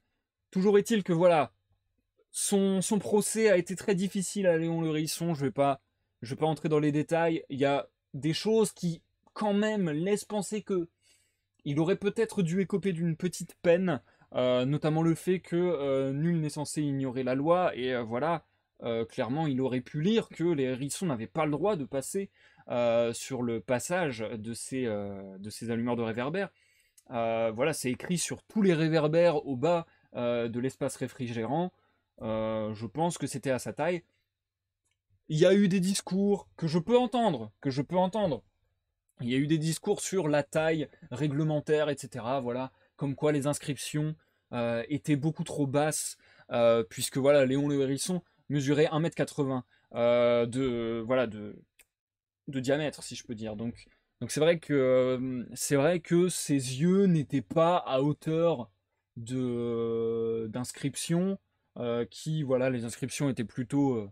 toujours est-il que voilà, son procès a été très difficile à Léon le Hérisson. Je vais pas entrer dans les détails. Il y a des choses qui, quand même, laissent penser que il aurait peut-être dû écoper d'une petite peine, notamment le fait que nul n'est censé ignorer la loi. Et voilà, clairement, il aurait pu lire que les Hérissons n'avaient pas le droit de passer sur le passage de ces allumeurs de réverbères. Voilà, c'est écrit sur tous les réverbères au bas de l'espace réfrigérant. Je pense que c'était à sa taille. Il y a eu des discours que je peux entendre, que je peux entendre. Il y a eu des discours sur la taille réglementaire, etc. Voilà, comme quoi les inscriptions étaient beaucoup trop basses, puisque voilà, Léon Le Hérisson mesurait 1,80 m voilà, de diamètre, si je peux dire. Donc c'est vrai que ses yeux n'étaient pas à hauteur d'inscriptions, qui voilà, les inscriptions étaient plutôt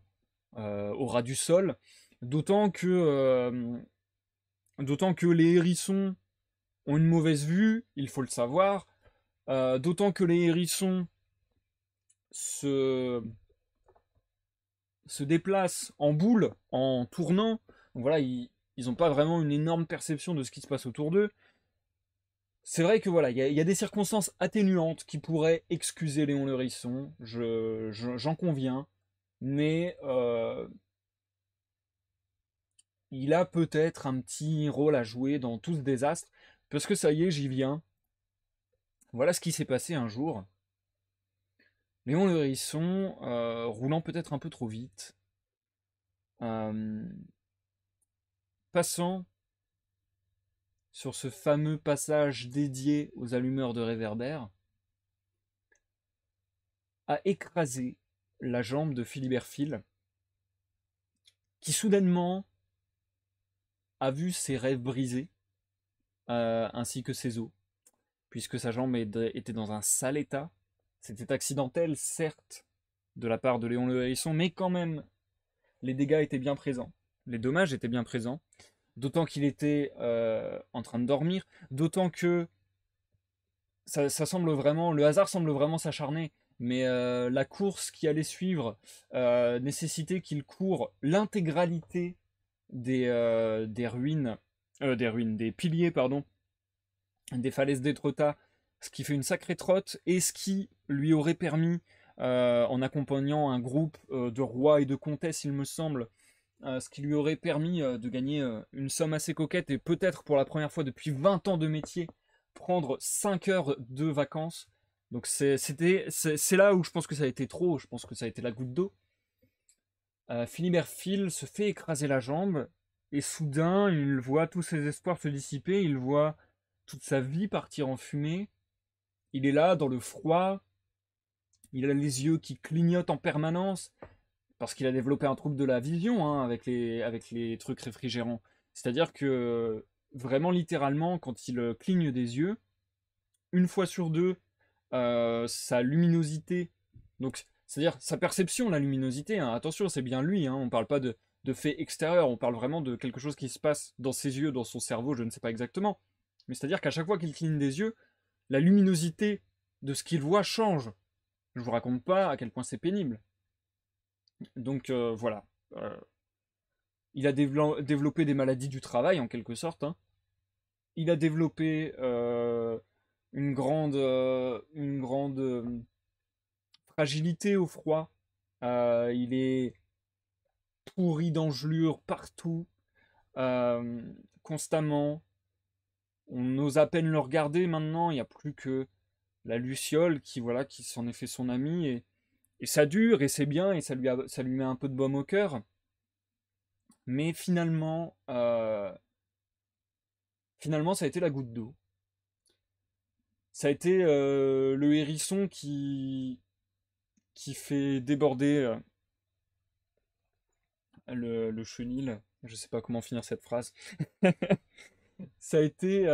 au ras du sol. D'autant que d'autant que les hérissons ont une mauvaise vue, il faut le savoir. D'autant que les hérissons se se déplacent en boule, en tournant. Donc voilà, ils n'ont pas vraiment une énorme perception de ce qui se passe autour d'eux. C'est vrai que voilà, il y a des circonstances atténuantes qui pourraient excuser Léon le Hérisson, j'en conviens, mais il a peut-être un petit rôle à jouer dans tout ce désastre, parce que ça y est, j'y viens. Voilà ce qui s'est passé un jour. Léon le Hérisson, roulant peut-être un peu trop vite, euh, passant sur ce fameux passage dédié aux allumeurs de réverbères, a écrasé la jambe de Philibert Phil, qui soudainement a vu ses rêves brisés, ainsi que ses os, puisque sa jambe était dans un sale état. C'était accidentel, certes, de la part de Léon le Hérisson, mais quand même, les dégâts étaient bien présents. Les dommages étaient bien présents. D'autant qu'il était en train de dormir, d'autant que ça semble vraiment, le hasard semble vraiment s'acharner, mais la course qui allait suivre nécessitait qu'il court l'intégralité des piliers, pardon, des falaises d'Étretat, ce qui fait une sacrée trotte, et ce qui lui aurait permis, en accompagnant un groupe de rois et de comtesses, il me semble, ce qui lui aurait permis de gagner une somme assez coquette, et peut-être pour la première fois depuis 20 ans de métier, prendre 5 heures de vacances. Donc c'est là où je pense que ça a été trop, je pense que ça a été la goutte d'eau. Philibert Phil se fait écraser la jambe, et soudain, il voit tous ses espoirs se dissiper, il voit toute sa vie partir en fumée. Il est là, dans le froid, il a les yeux qui clignotent en permanence, parce qu'il a développé un trouble de la vision hein, avec les trucs réfrigérants. C'est-à-dire que, vraiment littéralement, quand il cligne des yeux, une fois sur deux, sa luminosité, donc c'est-à-dire sa perception, la luminosité, hein, attention, c'est bien lui, hein, on ne parle pas de faits extérieurs, on parle vraiment de quelque chose qui se passe dans ses yeux, dans son cerveau, je ne sais pas exactement. Mais c'est-à-dire qu'à chaque fois qu'il cligne des yeux, la luminosité de ce qu'il voit change. Je vous raconte pas à quel point c'est pénible. Donc voilà. Il a développé des maladies du travail en quelque sorte, hein. Il a développé une grande fragilité au froid. Il est pourri d'engelures partout, euh, constamment. On ose à peine le regarder maintenant. Il n'y a plus que la Luciole qui voilà qui s'en est fait son ami et ça dure et c'est bien et ça lui met un peu de baume au cœur. Mais finalement, ça a été la goutte d'eau. Ça a été le hérisson qui fait déborder le chenil. Je sais pas comment finir cette phrase. Ça a été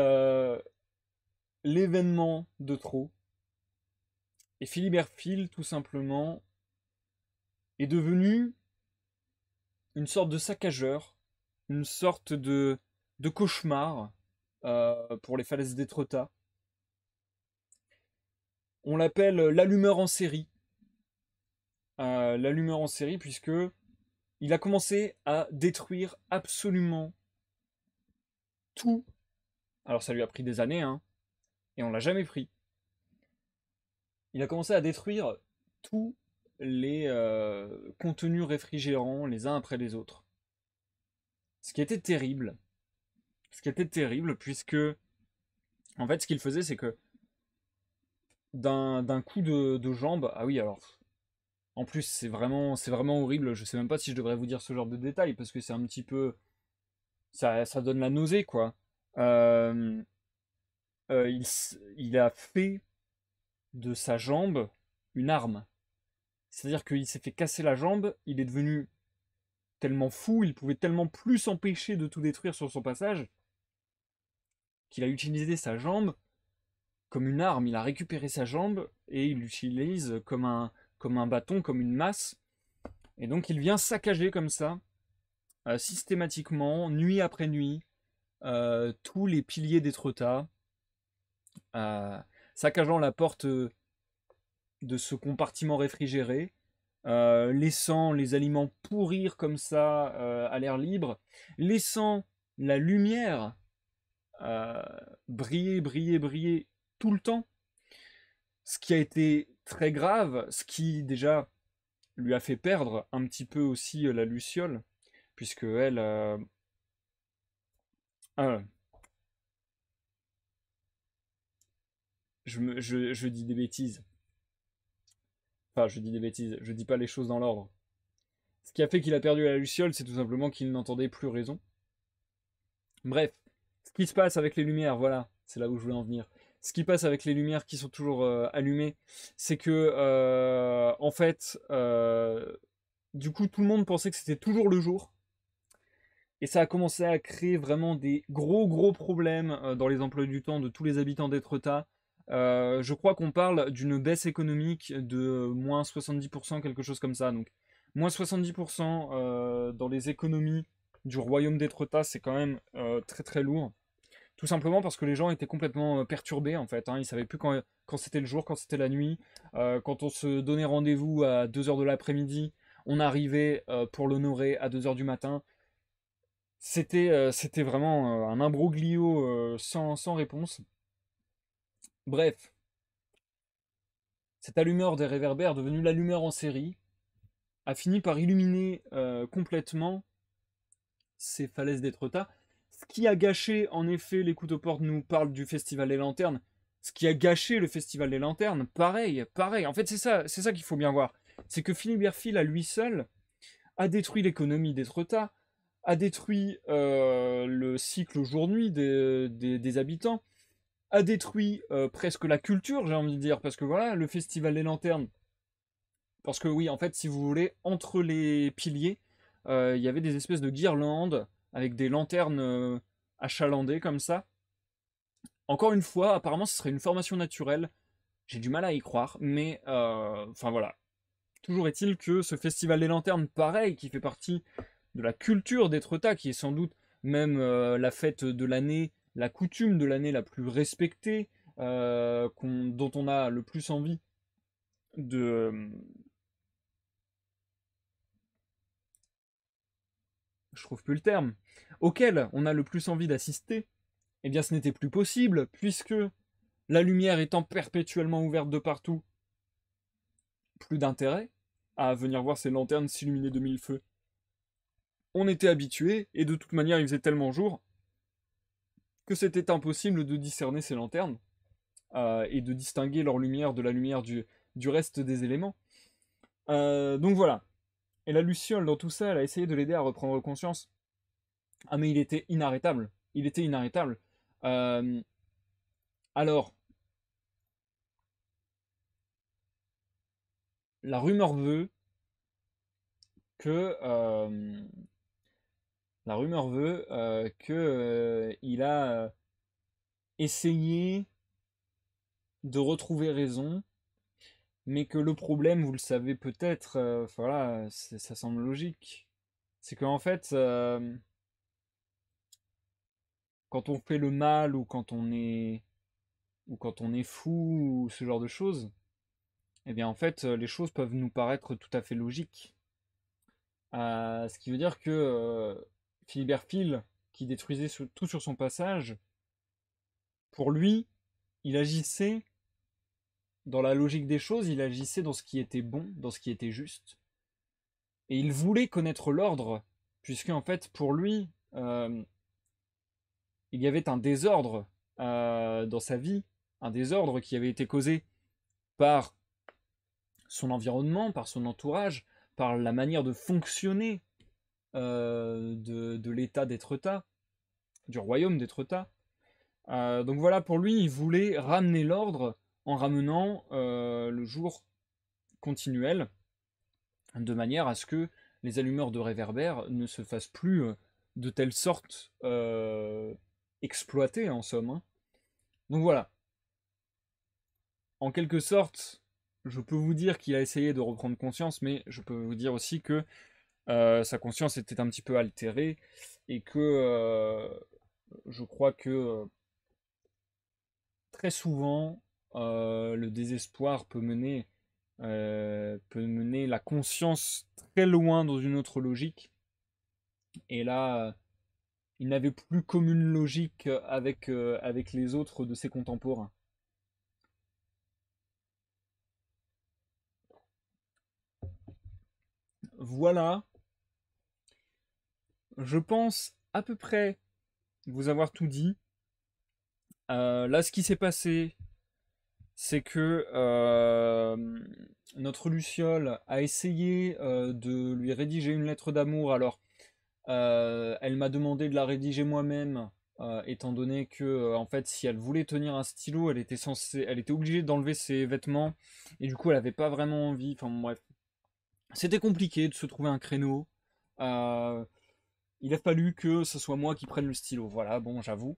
l'événement de trop. Et Philibert Phil, tout simplement, est devenu une sorte de saccageur, une sorte de cauchemar pour les falaises d'Étretat. On l'appelle l'allumeur en série. L'allumeur en série puisque il a commencé à détruire absolument tout. Alors ça lui a pris des années, hein, et on l'a jamais pris. Il a commencé à détruire tous les contenus réfrigérants les uns après les autres. Ce qui était terrible. Ce qui était terrible puisque, en fait, ce qu'il faisait, c'est que d'un coup de jambe, ah oui, alors, en plus, c'est vraiment horrible. Je sais même pas si je devrais vous dire ce genre de détails parce que c'est un petit peu, ça donne la nausée, quoi. Euh, il a fait de sa jambe une arme. C'est-à-dire qu'il s'est fait casser la jambe, il est devenu tellement fou, il pouvait tellement plus s'empêcher de tout détruire sur son passage, qu'il a utilisé sa jambe comme une arme. Il a récupéré sa jambe et il l'utilise comme un bâton, comme une masse. Et donc il vient saccager comme ça, systématiquement, nuit après nuit, tous les piliers d'Étretat, euh, saccageant la porte de ce compartiment réfrigéré, laissant les aliments pourrir comme ça à l'air libre, laissant la lumière euh, briller, briller, briller tout le temps, ce qui a été très grave, ce qui déjà lui a fait perdre un petit peu aussi la Luciole, puisque elle, Ah, je dis des bêtises. Enfin, je dis des bêtises. Je dis pas les choses dans l'ordre. Ce qui a fait qu'il a perdu la Luciole, c'est tout simplement qu'il n'entendait plus raison. Bref, ce qui se passe avec les lumières, voilà, c'est là où je voulais en venir. Ce qui passe avec les lumières qui sont toujours allumées, c'est que, en fait, du coup, tout le monde pensait que c'était toujours le jour. Et ça a commencé à créer vraiment des gros problèmes dans les emplois du temps de tous les habitants d'Étretat. Je crois qu'on parle d'une baisse économique de moins 70%, quelque chose comme ça. Donc, moins 70% dans les économies du royaume d'Étretat, c'est quand même très lourd. Tout simplement parce que les gens étaient complètement perturbés en fait, hein. Ils ne savaient plus quand c'était le jour, quand c'était la nuit. Quand on se donnait rendez-vous à 2 heures de l'après-midi, on arrivait pour l'honorer à 2 heures du matin. C'était vraiment un imbroglio sans réponse. Bref, cette allumeur des réverbères, devenue l'allumeur en série, a fini par illuminer complètement ces falaises d'Étretat. Ce qui a gâché, en effet, les couteaux portes nous parlent du Festival des Lanternes. Ce qui a gâché le Festival des Lanternes, pareil. En fait, c'est ça qu'il faut bien voir. C'est que Philippe Berfil, à lui seul, a détruit l'économie d'Étretat, a détruit le cycle jour-nuit des habitants, a détruit presque la culture, j'ai envie de dire, parce que voilà, le Festival des Lanternes, parce que oui, en fait, si vous voulez, entre les piliers, il y avait des espèces de guirlandes avec des lanternes achalandées comme ça. Encore une fois, apparemment, ce serait une formation naturelle. J'ai du mal à y croire, mais enfin voilà. Toujours est-il que ce Festival des Lanternes, pareil, qui fait partie de la culture d'Étretat, qui est sans doute même la fête de l'année, la coutume de l'année la plus respectée, dont on a le plus envie de... Je trouve plus le terme. Auquel on a le plus envie d'assister, eh bien ce n'était plus possible, puisque la lumière étant perpétuellement ouverte de partout, plus d'intérêt à venir voir ces lanternes s'illuminer de mille feux. On était habitué, et de toute manière il faisait tellement jour, que c'était impossible de discerner ces lanternes, et de distinguer leur lumière de la lumière du reste des éléments. Donc voilà. Et la Luciole, dans tout ça, elle a essayé de l'aider à reprendre conscience. Ah mais il était inarrêtable. Il était inarrêtable. Euh, alors, la rumeur veut que... la rumeur veut que il a essayé de retrouver raison, mais que le problème, vous le savez peut-être, voilà, ça semble logique, c'est qu'en fait, quand on fait le mal ou quand on est fou ou ce genre de choses, eh bien en fait, les choses peuvent nous paraître tout à fait logiques. Ce qui veut dire que Philibert Phil, qui détruisait tout sur son passage, pour lui, il agissait dans la logique des choses, il agissait dans ce qui était bon, dans ce qui était juste. Et il voulait connaître l'ordre, puisque en fait, pour lui, il y avait un désordre dans sa vie, un désordre qui avait été causé par son environnement, par son entourage, par la manière de fonctionner de l'état d'Étretat, du royaume d'Étretat. Donc voilà, pour lui, il voulait ramener l'ordre en ramenant le jour continuel, de manière à ce que les allumeurs de réverbères ne se fassent plus de telle sorte exploiter en somme, hein. Donc voilà, en quelque sorte, je peux vous dire qu'il a essayé de reprendre conscience, mais je peux vous dire aussi que sa conscience était un petit peu altérée et que je crois que très souvent le désespoir peut mener la conscience très loin dans une autre logique. Et là, il n'avait plus commune logique avec les autres de ses contemporains. Voilà, je pense à peu près vous avoir tout dit. Là, ce qui s'est passé, c'est que notre Luciole a essayé de lui rédiger une lettre d'amour. Alors, elle m'a demandé de la rédiger moi-même, étant donné que, en fait, si elle voulait tenir un stylo, elle était obligée d'enlever ses vêtements, et du coup, elle avait pas vraiment envie. Enfin, bon, bref, c'était compliqué de se trouver un créneau. Euh, il a fallu que ce soit moi qui prenne le stylo. Voilà, bon, j'avoue.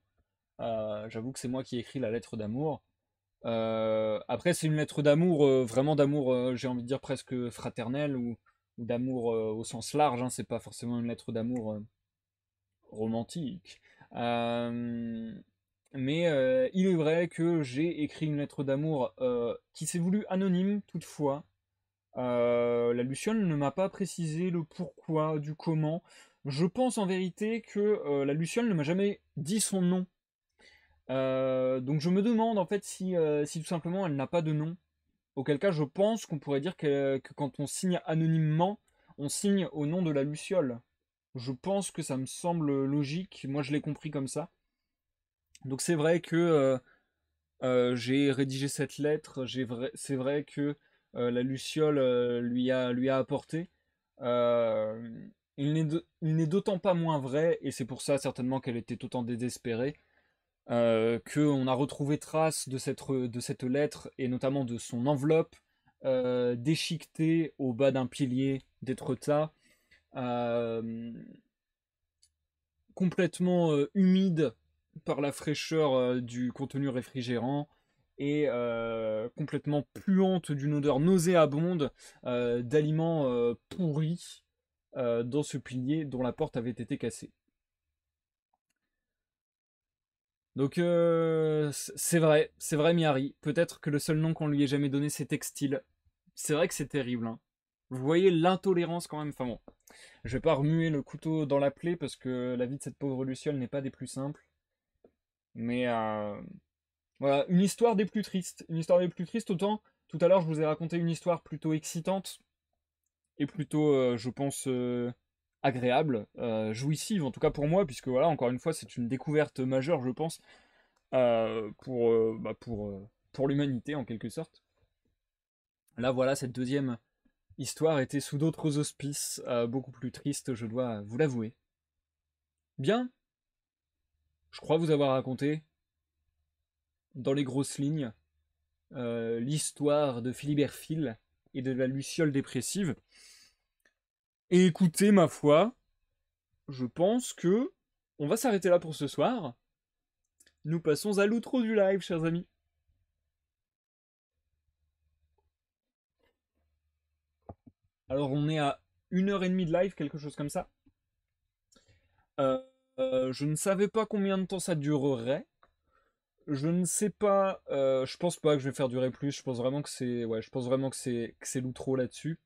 J'avoue que c'est moi qui ai écrit la lettre d'amour. Après, c'est une lettre d'amour, vraiment d'amour, j'ai envie de dire presque fraternel ou d'amour au sens large, hein, c'est pas forcément une lettre d'amour romantique. Euh, mais il est vrai que j'ai écrit une lettre d'amour qui s'est voulue anonyme toutefois. La Luciole ne m'a pas précisé le pourquoi, du comment. Je pense en vérité que la Luciole ne m'a jamais dit son nom. Donc je me demande en fait si tout simplement elle n'a pas de nom. Auquel cas je pense qu'on pourrait dire que quand on signe anonymement, on signe au nom de la Luciole. Je pense que ça me semble logique, moi je l'ai compris comme ça. Donc c'est vrai que j'ai rédigé cette lettre, c'est vrai que la Luciole lui a apporté. Euh, il n'est d'autant pas moins vrai, et c'est pour ça certainement qu'elle était autant désespérée, qu'on a retrouvé trace de cette lettre et notamment de son enveloppe déchiquetée au bas d'un pilier d'Étretat, euh, complètement humide par la fraîcheur du contenu réfrigérant et complètement puante d'une odeur nauséabonde d'aliments pourris dans ce pilier dont la porte avait été cassée. Donc c'est vrai Miari. Peut-être que le seul nom qu'on lui ait jamais donné c'est Textile. C'est vrai que c'est terrible, hein. Vous voyez l'intolérance quand même. Enfin bon, je vais pas remuer le couteau dans la plaie parce que la vie de cette pauvre Luciole n'est pas des plus simples. Mais voilà, une histoire des plus tristes. Une histoire des plus tristes, autant tout à l'heure je vous ai raconté une histoire plutôt excitante et plutôt, je pense, agréable, jouissive en tout cas pour moi, puisque voilà, encore une fois, c'est une découverte majeure, je pense, pour l'humanité en quelque sorte. Là, voilà, cette deuxième histoire était sous d'autres auspices, beaucoup plus tristes, je dois vous l'avouer. Bien, je crois vous avoir raconté, dans les grosses lignes, l'histoire de Philibert Phil et de la Luciole dépressive. Et écoutez, ma foi, je pense que on va s'arrêter là pour ce soir. Nous passons à l'outro du live, chers amis. Alors, on est à 1 heure et demie de live, quelque chose comme ça. Euh, je ne savais pas combien de temps ça durerait. Je ne sais pas. Je pense pas que je vais faire durer plus. Je pense vraiment que c'est. Ouais, je pense vraiment que c'est l'outro là-dessus.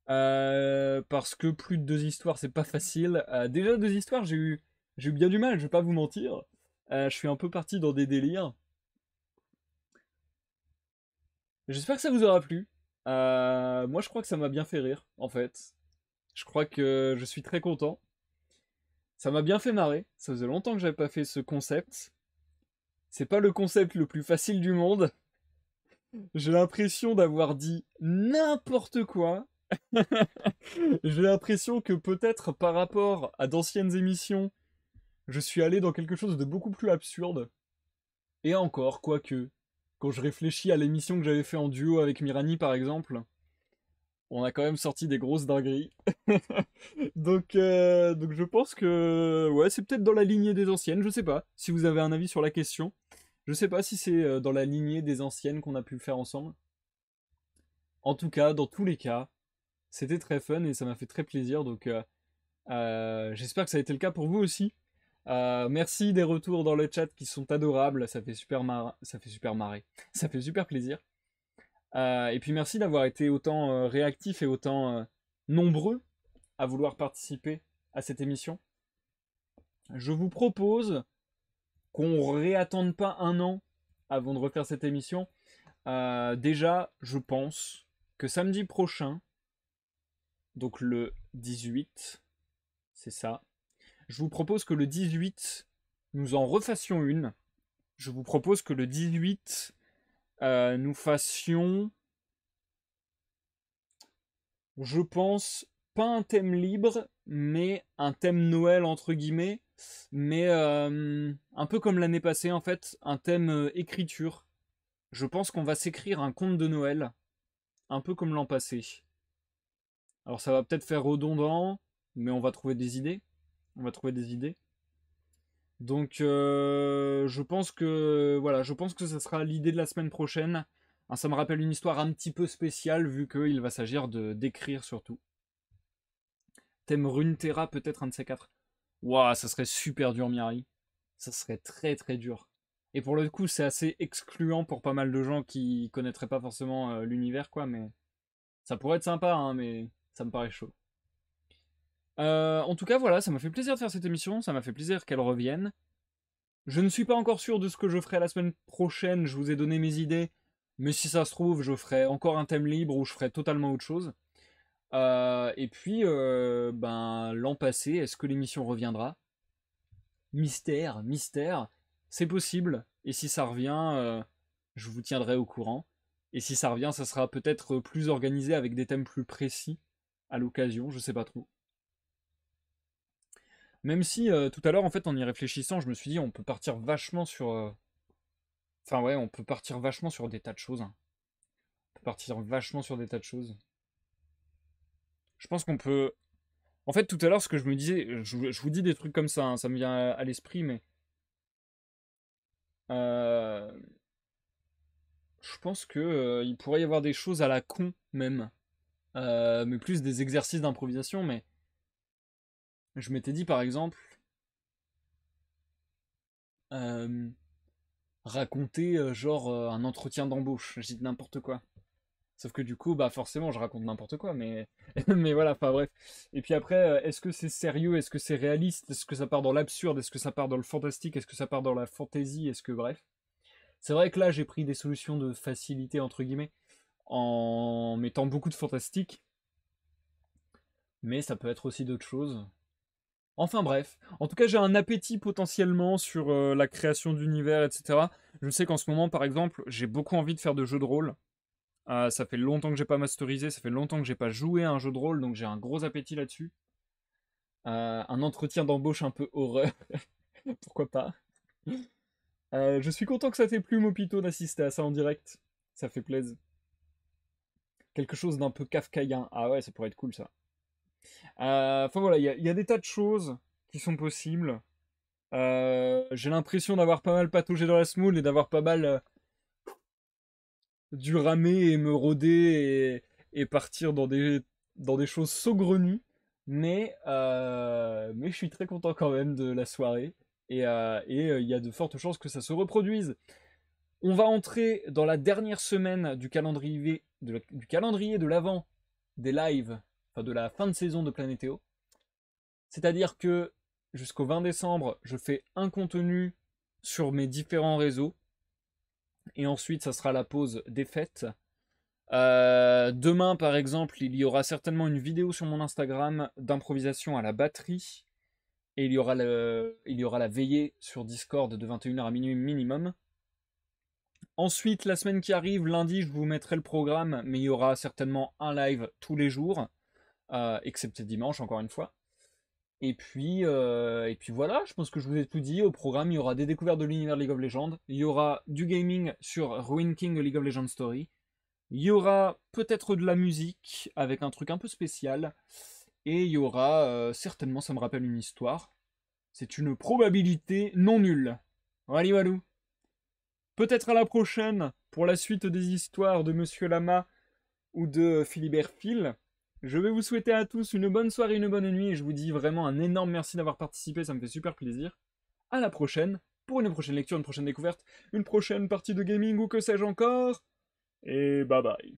Parce que plus de 2 histoires, c'est pas facile. Déjà, 2 histoires, j'ai eu bien du mal, je vais pas vous mentir. Je suis un peu parti dans des délires. J'espère que ça vous aura plu. Moi, je crois que ça m'a bien fait rire, en fait. Je crois que je suis très content. Ça m'a bien fait marrer. Ça faisait longtemps que j'avais pas fait ce concept. C'est pas le concept le plus facile du monde. J'ai l'impression d'avoir dit n'importe quoi. J'ai l'impression que peut-être par rapport à d'anciennes émissions, je suis allé dans quelque chose de beaucoup plus absurde. Et encore, quoique, quand je réfléchis à l'émission que j'avais fait en duo avec Mirani par exemple, on a quand même sorti des grosses dingueries. Donc je pense que ouais, c'est peut-être dans la lignée des anciennes, je sais pas. Si vous avez un avis sur la question, je sais pas si c'est dans la lignée des anciennes qu'on a pu faire ensemble. En tout cas, dans tous les cas, c'était très fun et ça m'a fait très plaisir. Donc j'espère que ça a été le cas pour vous aussi. Merci des retours dans le chat qui sont adorables, ça fait super marrer, ça fait super plaisir. Et puis merci d'avoir été autant réactif et autant nombreux à vouloir participer à cette émission. Je vous propose qu'on réattende pas 1 an avant de refaire cette émission. Déjà, je pense que samedi prochain, donc le 18, c'est ça, je vous propose que le 18, nous en refassions une. Je vous propose que le 18, nous fassions, je pense, pas un thème libre, mais un thème Noël entre guillemets, mais un peu comme l'année passée en fait, un thème écriture. Je pense qu'on va s'écrire un conte de Noël, un peu comme l'an passé. Alors ça va peut-être faire redondant, mais on va trouver des idées. On va trouver des idées. Donc je pense que voilà, je pense que ça sera l'idée de la semaine prochaine. Ah, ça me rappelle une histoire un petit peu spéciale vu qu'il va s'agir de d'écrire surtout. Thème Runeterra peut-être un de ces quatre. Waouh, ça serait super dur Miari. Ça serait très très dur. Et pour le coup, c'est assez excluant pour pas mal de gens qui connaîtraient pas forcément l'univers quoi, mais ça pourrait être sympa, hein, mais ça me paraît chaud. En tout cas, voilà, ça m'a fait plaisir de faire cette émission, ça m'a fait plaisir qu'elle revienne. Je ne suis pas encore sûr de ce que je ferai la semaine prochaine, je vous ai donné mes idées, mais si ça se trouve, je ferai encore un thème libre ou je ferai totalement autre chose. Et puis, ben, l'an passé, est-ce que l'émission reviendra? Mystère, mystère, c'est possible, et si ça revient, je vous tiendrai au courant. Et si ça revient, ça sera peut-être plus organisé avec des thèmes plus précis à l'occasion, je sais pas trop. Même si tout à l'heure, en fait, en y réfléchissant, je me suis dit, on peut partir vachement sur. Enfin, ouais, on peut partir vachement sur des tas de choses, hein. On peut partir vachement sur des tas de choses. Je pense qu'on peut. En fait, tout à l'heure, ce que je me disais, je vous dis des trucs comme ça, hein, ça me vient à l'esprit, mais. euh, je pense que il pourrait y avoir des choses à la con, même. Mais plus des exercices d'improvisation, mais. Je m'étais dit, par exemple. euh, raconter, genre, un entretien d'embauche. J'ai dit n'importe quoi. Sauf que du coup, bah forcément, je raconte n'importe quoi, mais mais voilà, enfin bref. Et puis après, est-ce que c'est sérieux, est-ce que c'est réaliste, est-ce que ça part dans l'absurde, est-ce que ça part dans le fantastique, est-ce que ça part dans la fantaisie, est-ce que bref. C'est vrai que là, j'ai pris des solutions de facilité entre guillemets en mettant beaucoup de fantastique, mais ça peut être aussi d'autres choses. Enfin bref, en tout cas, j'ai un appétit potentiellement sur la création d'univers, etc. Je sais qu'en ce moment, par exemple, j'ai beaucoup envie de faire de jeux de rôle. Ça fait longtemps que j'ai pas masterisé, ça fait longtemps que j'ai pas joué à un jeu de rôle, donc j'ai un gros appétit là-dessus. Un entretien d'embauche un peu horreur, pourquoi pas. Je suis content que ça t'ait plu, Mopito, d'assister à ça en direct. Ça fait plaisir. Quelque chose d'un peu kafkaïen. Ah ouais, ça pourrait être cool ça. Enfin voilà, il y a des tas de choses qui sont possibles. J'ai l'impression d'avoir pas mal pataugé dans la smoule et d'avoir pas mal dû ramer et me rôder et partir dans des choses saugrenues. Mais je suis très content quand même de la soirée. Et il y a de fortes chances que ça se reproduise. On va entrer dans la dernière semaine du calendrier de l'avant des lives, enfin de la fin de saison de Planétéo. C'est-à-dire que jusqu'au 20 décembre, je fais un contenu sur mes différents réseaux. Et ensuite, ça sera la pause des fêtes. Demain, par exemple, il y aura certainement une vidéo sur mon Instagram d'improvisation à la batterie. Et il y aura la veillée sur Discord de 21h à minuit minimum. Ensuite, la semaine qui arrive, lundi, je vous mettrai le programme, mais il y aura certainement un live tous les jours, excepté dimanche, encore une fois. Et puis voilà, je pense que je vous ai tout dit. Au programme, il y aura des découvertes de l'univers League of Legends, il y aura du gaming sur Ruin King League of Legends Story, il y aura peut-être de la musique avec un truc un peu spécial, et il y aura certainement, ça me rappelle une histoire. C'est une probabilité non nulle. Walli walou. Peut-être à la prochaine pour la suite des histoires de Monsieur Lama ou de Philibert Phil. Je vais vous souhaiter à tous une bonne soirée, une bonne nuit, et je vous dis vraiment un énorme merci d'avoir participé, ça me fait super plaisir. À la prochaine, pour une prochaine lecture, une prochaine découverte, une prochaine partie de gaming ou que sais-je encore. Et bye bye.